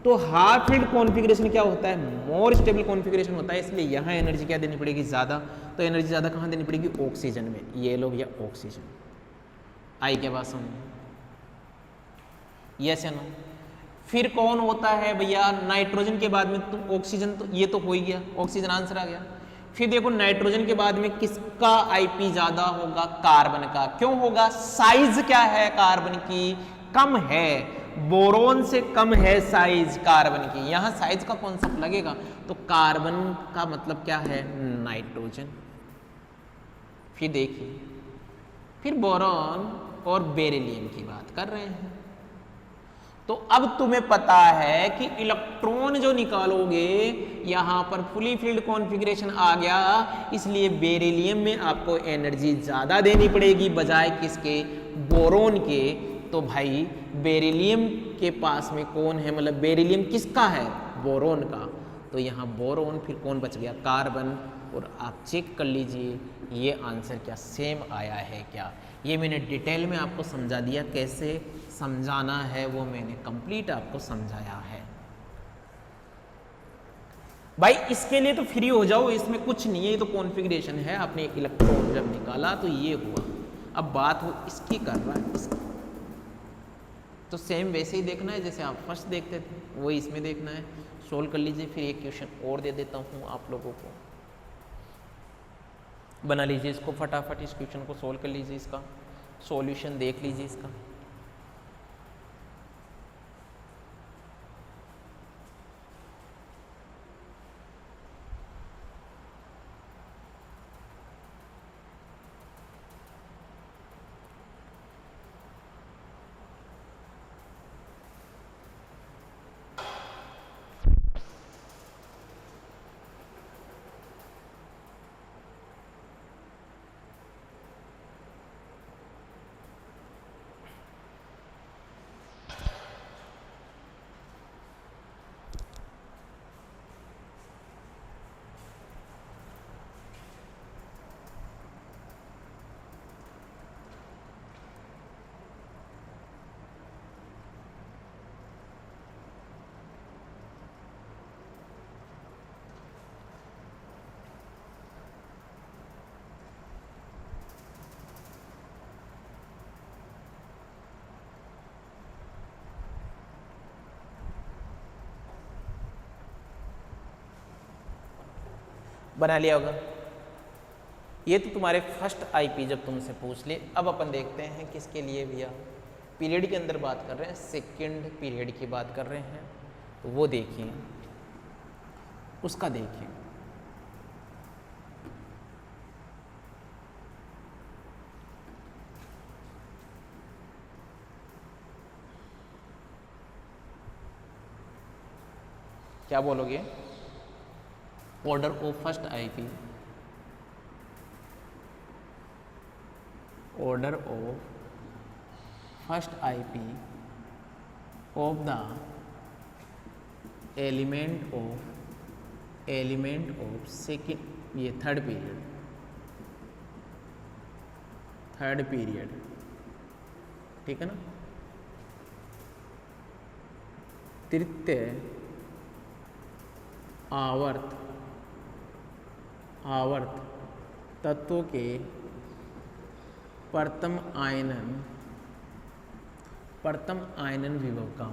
S1: तो हाफ फील्ड कॉन्फ़िगरेशन क्या होता है, मोर स्टेबल कॉन्फ़िगरेशन होता है, इसलिए यहाँ एनर्जी क्या देनी पड़ेगी, ज़्यादा। तो एनर्जी ज़्यादा कहाँ देनी पड़ेगी, ऑक्सीजन में। ये लो भैया ऑक्सीजन। आई क्या बात समझ, यस या नो। फिर कौन होता है भैया, नाइट्रोजन के बाद में तो ऑक्सीजन, तो ये तो हो ही गया, ऑक्सीजन आंसर आ गया। फिर देखो नाइट्रोजन के बाद में किसका IP ज़्यादा होगा, कार्बन का। क्यों होगा, साइज क्या है कार्बन की, कम है, बोरोन से कम है साइज कार्बन की। यहाँ साइज का कॉन्सेप्ट लगेगा तो कार्बन का मतलब क्या है, नाइट्रोजन। फिर देखिए, फिर बोरोन और बेरिलियम की बात कर रहे हैं। तो अब तुम्हें पता है कि इलेक्ट्रॉन जो निकालोगे, यहाँ पर फुली फील्ड कॉन्फ़िगरेशन आ गया, इसलिए बेरिलियम में आपको एनर्जी ज़्यादा देनी पड़ेगी बजाय किसके, बोरोन के। तो भाई बेरिलियम के पास में कौन है, मतलब बेरिलियम किसका है, बोरोन का। तो यहाँ बोरोन, फिर कौन बच गया, कार्बन। और आप चेक कर लीजिए ये आंसर क्या सेम आया है क्या। ये मैंने डिटेल में आपको समझा दिया, कैसे समझाना है वो मैंने कंप्लीट आपको समझाया है भाई। इसके लिए तो फ्री हो जाओ, इसमें कुछ नहीं है, ये तो कॉन्फ़िगरेशन है। आपने इलेक्ट्रॉन जब निकाला तो ये हुआ, अब बात हो इसकी कर रहा है, इसकी तो सेम वैसे ही देखना है जैसे आप फर्स्ट देखते थे, वही इसमें देखना है। सोल्व कर लीजिए। फिर एक क्वेश्चन और दे देता हूँ आप लोगों को, बना लीजिए इसको फटाफट, इस क्वेश्चन को सोल्व कर लीजिए, इसका सॉल्यूशन देख लीजिए इसका। बना लिया होगा। ये तो तुम्हारे फर्स्ट आईपी जब तुमसे पूछ ले। अब अपन देखते हैं किसके लिए भैया, पीरियड के अंदर बात कर रहे हैं, सेकंड पीरियड की बात कर रहे हैं, तो वो देखिए, उसका देखिए। क्या बोलोगे? Order of first IP, order of first IP of the element of second, ये थर्ड पीरियड, ठीक है ना। तृतीय आवर्त तत्वों के प्रथम आयनन विभव का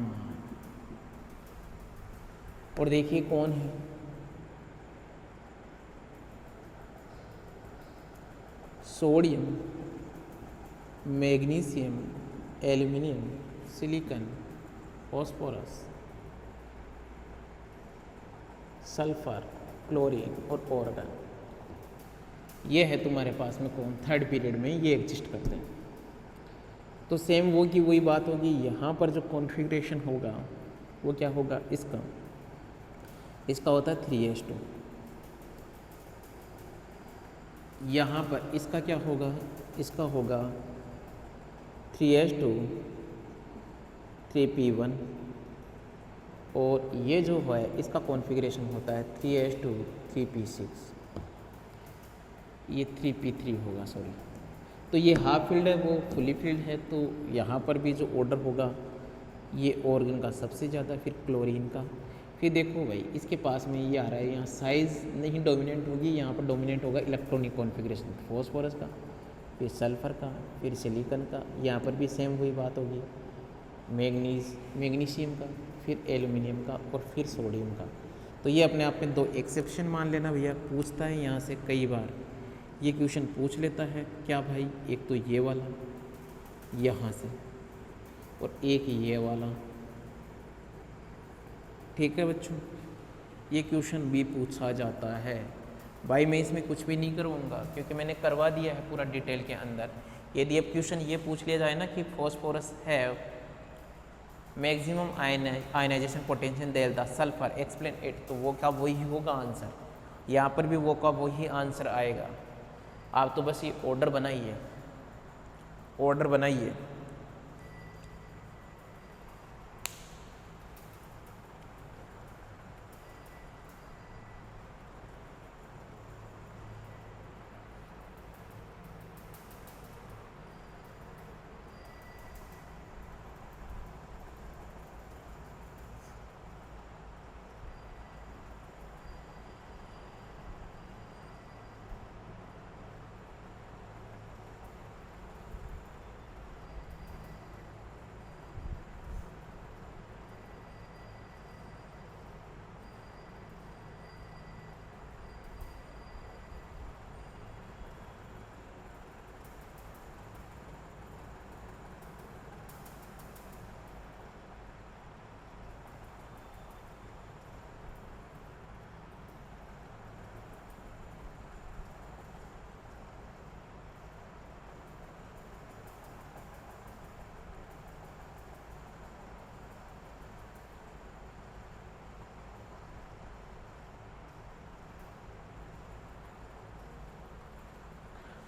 S1: मान, और देखिए कौन है, sodium, magnesium, aluminium, silicon, phosphorus, sulphur, chlorine और ऑर्गन। ये है तुम्हारे पास में कौन, थर्ड पीरियड में ये एग्जिस्ट करते हैं। तो सेम वो की वही बात होगी, यहाँ पर जो कॉन्फ़िगरेशन होगा वो क्या होगा, इसका होता है 3s2। यहाँ पर इसका क्या होगा, इसका होगा 3s2 3p1, और ये जो है इसका कॉन्फ़िगरेशन होता है 3s2 3p6, ये 3p3 होगा, सॉरी। तो ये हाफ फील्ड है, वो फुली फील्ड है। तो यहाँ पर भी जो ऑर्डर होगा ये ऑर्गन का सबसे ज़्यादा, फिर क्लोरीन का, फिर देखो भाई इसके पास में ये आ रहा है, यहाँ साइज़ नहीं डोमिनेंट होगी, यहाँ पर डोमिनेंट होगा इलेक्ट्रॉनिक कॉन्फ़िगरेशन, फॉस्फोरस का, फिर सल्फ़र का, फिर सिलिकॉन का, यहाँ पर भी सेम वही बात होगी, मैग्नीशियम का, फिर एल्युमिनियम का, और फिर सोडियम का। तो ये अपने आप में दो एक्सेप्शन मान लेना भैया, पूछता है यहाँ से कई बार ये क्वेश्चन पूछ लेता है। क्या भाई, एक तो ये वाला यहाँ से, और एक ये वाला, ठीक है बच्चों, ये क्वेश्चन भी पूछा जाता है। भाई मैं इसमें कुछ भी नहीं करूँगा क्योंकि मैंने करवा दिया है पूरा डिटेल के अंदर। यदि अब क्वेश्चन ये पूछ लिया जाए ना कि फॉस्फोरस है मैक्सिमम आयनाइजेशन पोटेंशियल देल द सल्फर एक्सप्लेन इट, तो वो का वही होगा आंसर, यहाँ पर भी वो का वही आंसर आएगा। आप तो बस ये ऑर्डर बनाइए।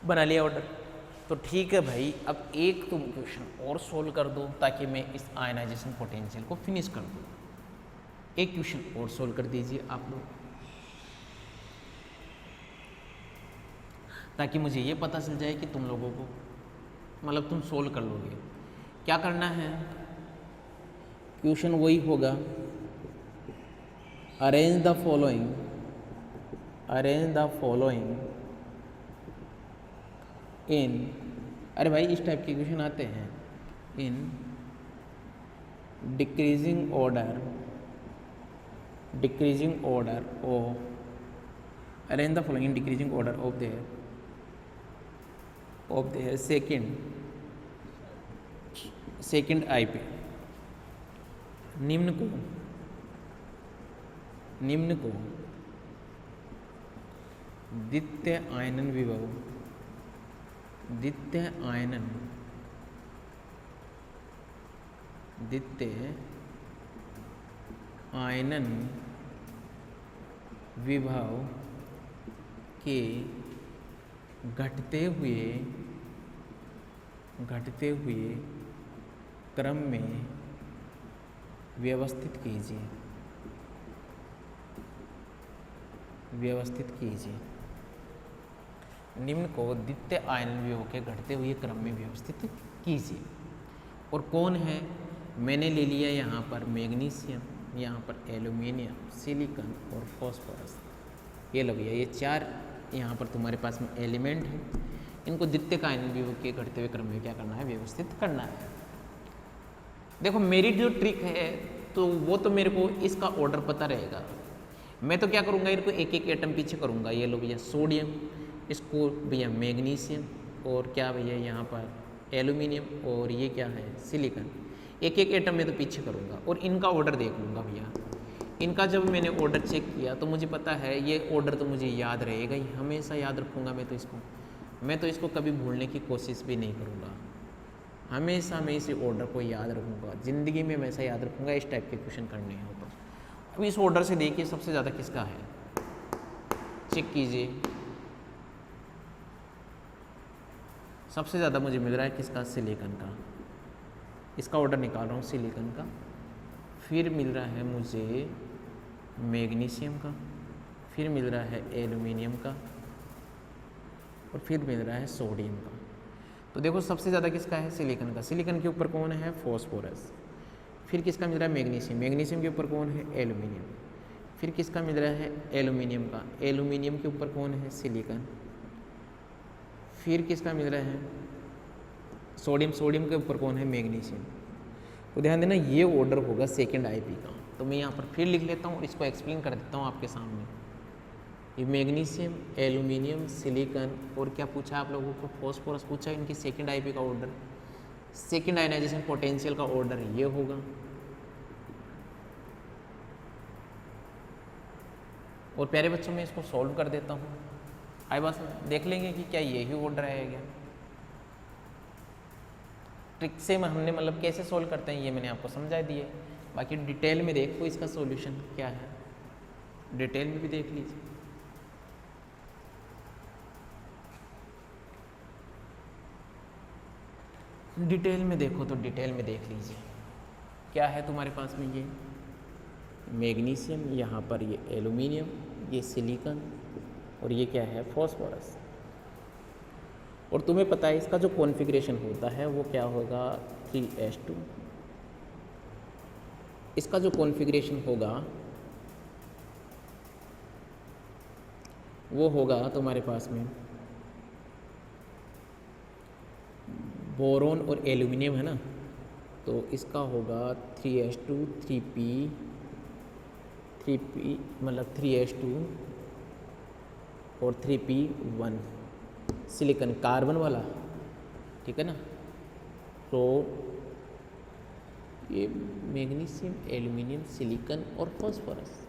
S1: बना लिया ऑर्डर, तो ठीक है भाई। अब एक तुम क्वेश्चन और सोल्व कर दो ताकि मैं इस आयनाइजेशन पोटेंशियल को फिनिश कर दूँ। एक क्वेश्चन और सोल्व कर दीजिए आप लोग, ताकि मुझे ये पता चल जाए कि तुम लोगों को मतलब तुम सोल्व कर लोगे। क्या करना है, क्वेश्चन वही होगा, अरेंज द फॉलोइंग इन, अरे भाई इस टाइप के क्वेश्चन आते हैं, in decreasing order decreasing order of arrange the following in decreasing order of their second I पे निम्न को द्वितीय आयनन विभव के घटते हुए क्रम में व्यवस्थित कीजिए। निम्न को द्वितीय आयनन विभव के घटते हुए क्रम में व्यवस्थित कीजिए। और कौन है, मैंने ले लिया यहाँ पर मैग्नीशियम, यहाँ पर एल्यूमिनियम, सिलिकॉन और फॉस्फोरस। ये लो भैया, ये 4 यहाँ पर तुम्हारे पास में एलिमेंट है। इनको द्वितीय आयनन विभव के घटते हुए क्रम में क्या करना है, व्यवस्थित करना है। देखो मेरी जो ट्रिक है तो वो तो मेरे को इसका ऑर्डर पता रहेगा। मैं तो क्या करूँगा, इनको एक एक एटम पीछे करूँगा। ये लो भैया सोडियम, इसको भैया मैग्नीशियम, और क्या भैया यहाँ पर एल्यूमिनियम, और ये क्या है सिलिकॉन। एक एक एटम में तो पीछे करूँगा और इनका ऑर्डर देख लूँगा भैया। इनका जब मैंने ऑर्डर चेक किया तो मुझे पता है ये ऑर्डर तो मुझे याद रहेगा ही, हमेशा याद रखूँगा मैं तो इसको कभी भूलने की कोशिश भी नहीं करूँगा। हमेशा मैं इसी ऑर्डर को याद रखूँगा, ज़िंदगी में हमेशा याद रखूँगा। इस टाइप के क्वेश्चन करने हैं ऊपर। अब इस ऑर्डर से देखिए सबसे ज़्यादा किसका है, चेक कीजिए। सबसे ज़्यादा मुझे मिल रहा है किसका, सिलिकॉन का। इसका ऑर्डर निकाल रहा हूँ सिलिकॉन का। फिर मिल रहा है मुझे मैग्नीशियम का, फिर मिल रहा है एल्यूमिनियम का, और फिर मिल रहा है सोडियम का। तो देखो सबसे ज़्यादा किसका है, सिलिकॉन का। सिलिकॉन के ऊपर कौन है, फॉस्फोरस। फिर किसका मिल रहा है, मैग्नीशियम। मैग्नीशियम के ऊपर कौन है, एल्यूमिनियम। फिर किसका मिल रहा है, एल्यूमिनियम का। एल्यूमिनियम के ऊपर कौन है, सिलिकॉन। फिर किसका मिल रहा है, सोडियम। सोडियम के ऊपर कौन है, मैग्नीशियम। तो ध्यान देना ये ऑर्डर होगा सेकेंड आईपी का। तो मैं यहाँ पर फिर लिख लेता हूँ और इसको एक्सप्लेन कर देता हूँ आपके सामने। ये मैग्नीशियम, एल्यूमिनियम, सिलिकॉन, और क्या पूछा आप लोगों को, फॉस्फोरस पूछा। इनकी सेकेंड आईपी का ऑर्डर, सेकेंड आयनाइजेशन पोटेंशियल का ऑर्डर ये होगा। और प्यारे बच्चों में इसको सॉल्व कर देता हूँ। आए बस देख लेंगे कि क्या यही ऑर्डर आएगा। ट्रिक से हमने मतलब कैसे सॉल्व करते हैं ये मैंने आपको समझा दिए। बाकी डिटेल में देखो इसका सॉल्यूशन क्या है, डिटेल में भी देख लीजिए। डिटेल में देखो तो डिटेल में देख लीजिए क्या है तुम्हारे पास में। ये मैग्नीशियम, यहाँ पर ये एल्यूमिनियम, ये सिलिकॉन, और ये क्या है, फॉस्फोरस। और तुम्हें पता है इसका जो कॉन्फ़िगरेशन होता है वो क्या होगा, 3s2। इसका जो कॉन्फ़िगरेशन होगा वो होगा तुम्हारे पास में बोरोन और एल्यूमिनियम है ना, तो इसका होगा 3s2 3p मतलब 3s2 और 3p1 सिलिकॉन कार्बन वाला, ठीक है ना। तो ये मैग्नीशियम, एल्यूमिनियम, सिलिकॉन और फॉस्फोरस,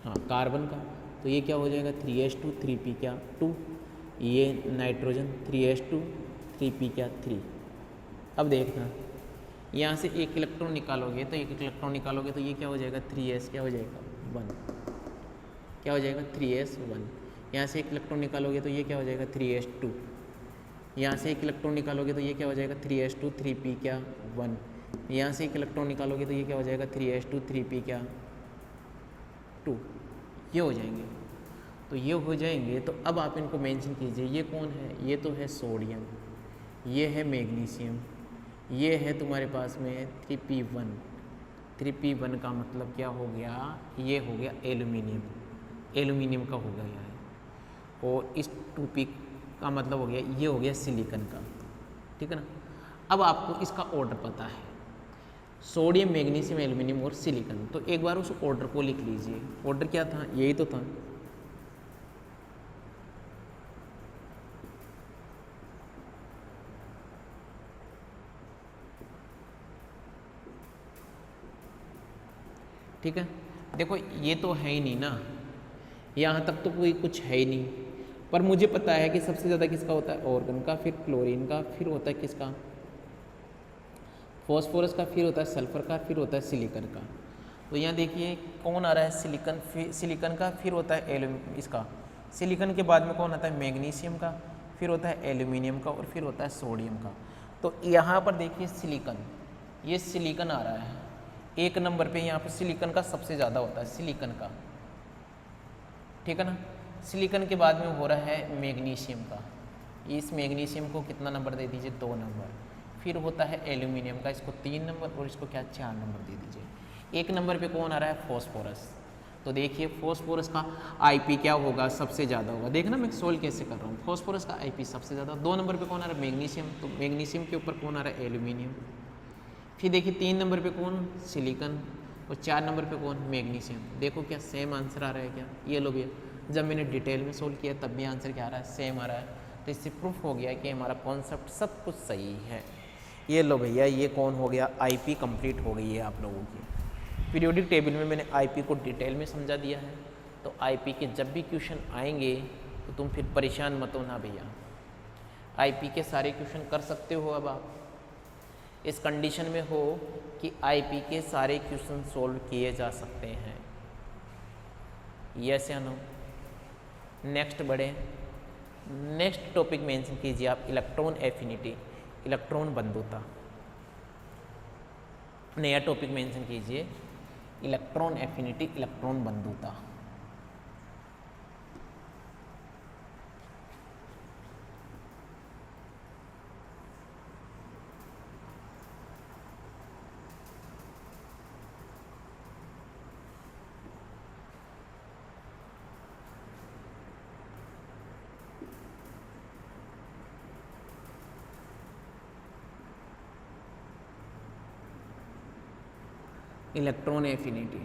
S1: हाँ कार्बन का। तो ये क्या हो जाएगा, 3s2 3p क्या 2, ये नाइट्रोजन 3s2 3p क्या 3। अब देखना यहाँ से एक इलेक्ट्रॉन निकालोगे तो ये क्या हो जाएगा, 3s क्या हो जाएगा 1, क्या हो जाएगा 3s1। यहाँ से एक इलेक्ट्रॉन निकालोगे तो ये क्या हो जाएगा 3s2। यहाँ से एक इलेक्ट्रॉन निकालोगे तो ये क्या हो जाएगा 3s2 3p क्या 1। यहाँ से एक इलेक्ट्रॉन निकालोगे तो ये क्या हो जाएगा 3s2 3p क्या 2। ये हो जाएंगे, तो ये हो जाएंगे। तो अब आप इनको मेंशन कीजिए, ये कौन है, ये तो है सोडियम, ये है मैग्नीशियम, ये है तुम्हारे पास में 3p1। 3p1 का मतलब क्या हो गया, ये हो गया एल्यूमिनियम, एल्यूमिनियम का हो गया है। और इस 2p का मतलब हो गया, ये हो गया सिलिकॉन का, ठीक है ना। अब आपको इसका ऑर्डर पता है, सोडियम, मैग्नीशियम, एल्यूमिनियम और सिलिकॉन। तो एक बार उस ऑर्डर को लिख लीजिए। ऑर्डर क्या था? यही तो था। ठीक है, देखो ये तो है ही नहीं ना, यहाँ तक तो कोई कुछ है ही नहीं। पर मुझे पता है कि सबसे ज़्यादा किसका होता है? ऑर्गन का, फिर क्लोरीन का, फिर होता है किसका? फॉस्फोरस का, फिर होता है सल्फर का, फिर होता है सिलिकॉन का। तो यहाँ देखिए कौन आ रहा है? सिलिकॉन, सिलिकॉन का, फिर होता है इसका सिलिकॉन के बाद में कौन आता है? मैग्नीशियम का, फिर होता है एल्यूमिनियम का और फिर होता है सोडियम का। तो यहाँ पर देखिए सिलिकॉन, ये सिलिकॉन आ रहा है एक नंबर पे। यहाँ पर सिलिकॉन का सबसे ज़्यादा होता है, सिलिकॉन का, ठीक है ना। सिलिकॉन के बाद में हो रहा है मैग्नीशियम का। इस मैग्नीशियम को कितना नंबर दे दीजिए? 2 नंबर। फिर होता है एल्यूमिनियम का, इसको 3 नंबर और इसको क्या 4 नंबर दे दीजिए। एक नंबर पे कौन आ रहा है? फॉस्फोरस। तो देखिए फॉस्फोरस का आईपी क्या होगा? सबसे ज़्यादा होगा। देखना मैं सोल्व कैसे कर रहा हूँ। फॉस्फोरस का आईपी सबसे ज़्यादा। 2 नंबर पे कौन आ रहा है? मैग्नीशियम। तो मैग्नीशियम के ऊपर कौन आ रहा है? एल्यूमिनियम। फिर देखिए 3 नंबर पे कौन? सिलिकॉन। और 4 नंबर पे कौन? मैग्नीशियम। देखो क्या सेम आंसर आ रहा है क्या? ये लो भैया, जब मैंने डिटेल में सोल्व किया तब भी आंसर क्या आ रहा है? सेम आ रहा है। तो इससे प्रूफ हो गया कि हमारा कॉन्सेप्ट सब कुछ सही है। ये लो भैया, ये कौन हो गया? आईपी कंप्लीट हो गई है आप लोगों की। पीरियोडिक टेबल में मैंने आईपी को डिटेल में समझा दिया है। तो आईपी के जब भी क्वेश्चन आएंगे तो तुम फिर परेशान मत होना भैया, आईपी के सारे क्वेश्चन कर सकते हो। अब आप इस कंडीशन में हो कि आईपी के सारे क्वेश्चन सोल्व किए जा सकते हैं। यस या नो? नेक्स्ट बढ़े। नेक्स्ट टॉपिक मेंशन कीजिए आप, इलेक्ट्रॉन एफिनिटी, इलेक्ट्रॉन बंधुता। नया टॉपिक मेंशन कीजिए, इलेक्ट्रॉन एफिनिटी, इलेक्ट्रॉन बंधुता। इलेक्ट्रॉन एफिनिटी,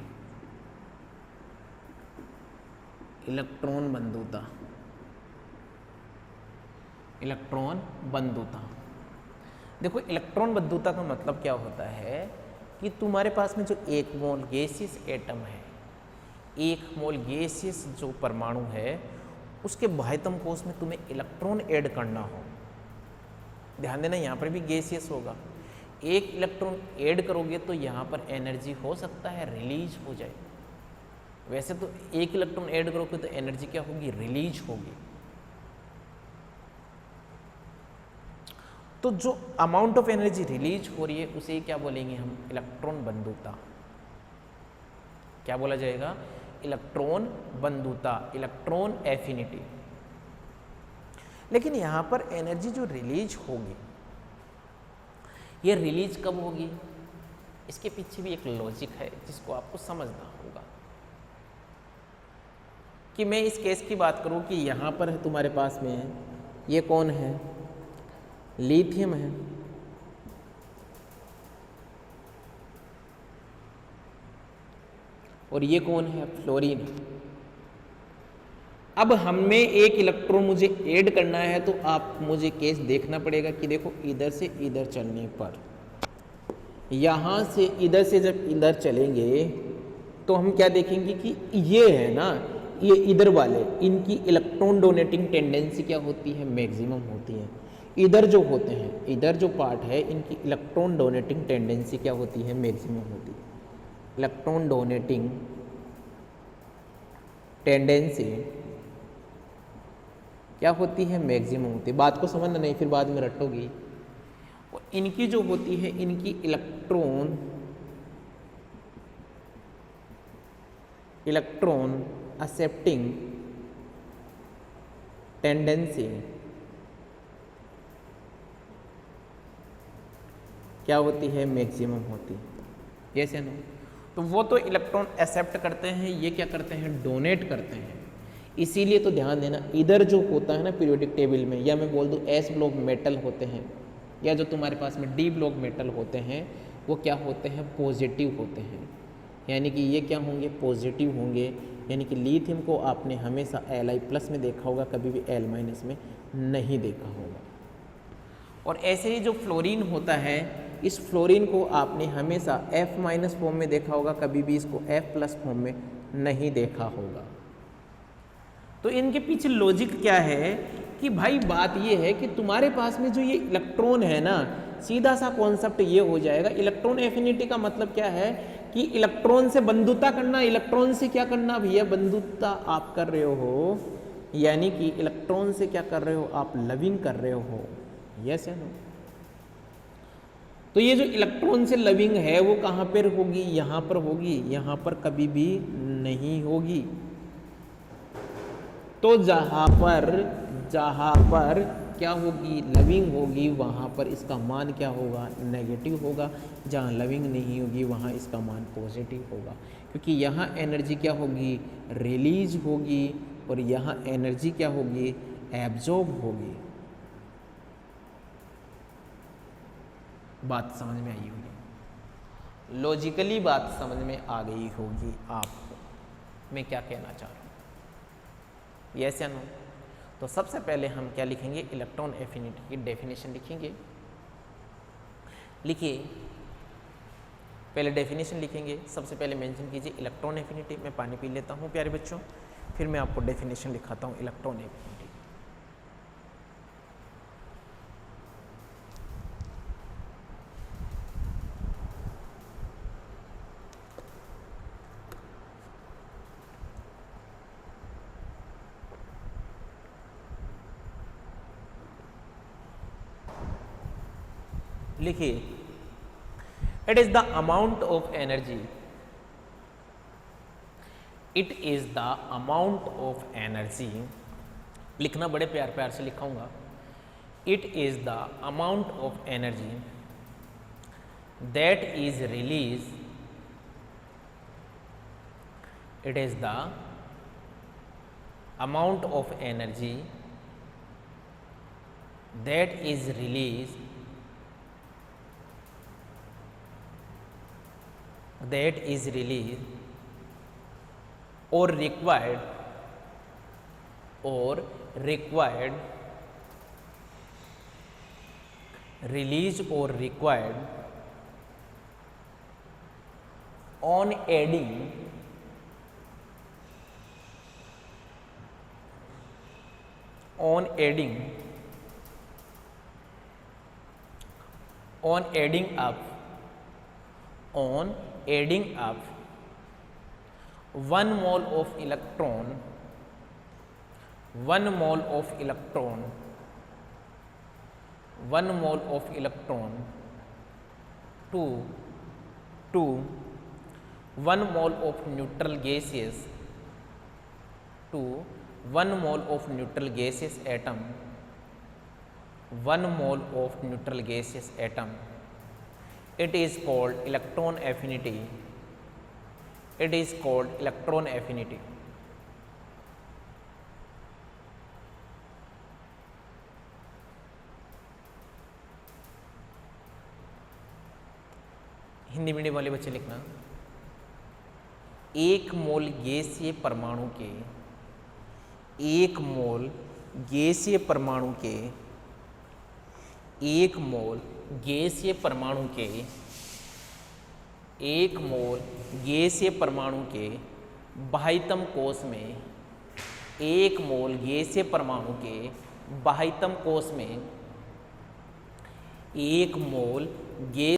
S1: इलेक्ट्रॉन बंधुता, इलेक्ट्रॉन बंधुता। देखो इलेक्ट्रॉन बंधुता का मतलब क्या होता है कि तुम्हारे पास में जो 1 मोल गैसियस एटम है, 1 मोल गैसियस जो परमाणु है, उसके बाह्यतम कोश में तुम्हें इलेक्ट्रॉन ऐड करना हो। ध्यान देना यहाँ पर भी गैसियस होगा। 1 इलेक्ट्रॉन ऐड करोगे तो यहाँ पर एनर्जी हो सकता है रिलीज हो जाए। वैसे तो 1 इलेक्ट्रॉन ऐड करोगे तो एनर्जी क्या होगी? रिलीज होगी। तो जो अमाउंट ऑफ एनर्जी रिलीज हो रही है उसे क्या बोलेंगे हम? इलेक्ट्रॉन बंधुता। क्या बोला जाएगा? इलेक्ट्रॉन बंधुता, इलेक्ट्रॉन एफिनिटी। लेकिन यहां पर एनर्जी जो रिलीज होगी, ये रिलीज कब होगी? इसके पीछे भी एक लॉजिक है जिसको आपको समझना होगा। कि मैं इस केस की बात करूं कि यहां पर है तुम्हारे पास में है, ये कौन है? लिथियम है। और ये कौन है? फ्लोरीन। अब हमें 1 इलेक्ट्रॉन मुझे ऐड करना है तो आप मुझे केस देखना पड़ेगा कि देखो इधर से इधर चलने पर, यहाँ से इधर से जब इधर चलेंगे तो हम क्या देखेंगे कि ये है ना, ये इधर वाले, इनकी इलेक्ट्रॉन डोनेटिंग टेंडेंसी क्या होती है? मैक्सिमम होती है। इधर जो होते हैं, इधर जो पार्ट है, इनकी इलेक्ट्रॉन डोनेटिंग टेंडेंसी क्या होती है? मैक्सिमम होती है। इलेक्ट्रॉन डोनेटिंग टेंडेंसी क्या होती है? मैक्सिमम होती है। बात को समझना नहीं, फिर बाद में रटोगी। और इनकी जो होती है, इनकी इलेक्ट्रॉन एक्सेप्टिंग टेंडेंसी क्या होती है? मैक्सिमम होती है। यस या नो? तो वो तो इलेक्ट्रॉन एक्सेप्ट करते हैं, ये क्या करते हैं? डोनेट करते हैं। इसीलिए तो ध्यान देना, इधर जो होता है ना पीरियोडिक टेबल में, या मैं बोल दूं एस ब्लॉक मेटल होते हैं, या जो तुम्हारे पास में डी ब्लॉक मेटल होते हैं, वो क्या होते हैं, पॉजिटिव होते हैं, यानी कि ये क्या होंगे, पॉजिटिव होंगे। यानी कि लिथियम को आपने हमेशा Li+ में देखा होगा, कभी भी L- में नहीं देखा होगा। और ऐसे ही जो फ्लोरीन होता है, इस फ्लोरीन को आपने हमेशा F- फॉर्म में देखा होगा, कभी भी इसको F+ फॉर्म में नहीं देखा होगा। तो इनके पीछे लॉजिक क्या है कि भाई बात ये है कि तुम्हारे पास में जो ये इलेक्ट्रॉन है ना, सीधा सा कॉन्सेप्ट ये हो जाएगा। इलेक्ट्रॉन एफिनिटी का मतलब क्या है कि इलेक्ट्रॉन से बंधुता करना। इलेक्ट्रॉन से क्या करना भैया, बंधुता आप कर रहे हो, यानी कि इलेक्ट्रॉन से क्या कर रहे हो, आप लविंग कर रहे हो। यस या नो? तो ये जो इलेक्ट्रॉन से लविंग है वो कहाँ पर होगी, यहाँ पर होगी, यहाँ पर कभी भी नहीं होगी। तो जहाँ पर क्या होगी, लविंग होगी, वहाँ पर इसका मान क्या होगा, नेगेटिव होगा। जहाँ लविंग नहीं होगी वहाँ इसका मान पॉजिटिव होगा, क्योंकि यहाँ एनर्जी क्या होगी, रिलीज होगी, और यहाँ एनर्जी क्या होगी, एब्जॉर्ब होगी। बात समझ में आई होगी, लॉजिकली बात समझ में आ गई होगी आपको मैं क्या कहना चाह रहा हूँ। यस या नो? तो सबसे पहले हम क्या लिखेंगे, इलेक्ट्रॉन एफिनिटी की डेफिनेशन लिखेंगे। लिखिए, पहले डेफिनेशन लिखेंगे। सबसे पहले मेंशन कीजिए इलेक्ट्रॉन एफिनिटी। मैं पानी पी लेता हूँ प्यारे बच्चों, फिर मैं आपको डेफिनेशन लिखाता हूँ इलेक्ट्रॉन एफिनिटी। लिखिए, it is the amount of energy, it is the amount of energy, लिखना बड़े प्यार प्यार से लिखाऊंगा। It is the amount of energy that is release, it is the amount of energy that is release, that is released or required release or required on adding adding up 1 mole of electron, 1 mole of electron, 1 mole of electron to 1 mole of neutral gaseous, to 1 mole of neutral gaseous atom, 1 mole of neutral gaseous atom. It is called electron affinity. It is called electron affinity. Hindi medium वाले बच्चे लिखना, 1 मोल गैसीय परमाणु के, 1 मोल गैसीय परमाणु के, 1 मोल गैसीय परमाणु के, 1 मोल गैसीय परमाणु के बाह्यतम कोश में, 1 मोल गैसीय परमाणु के बाह्यतम कोश में 1 मोल गैस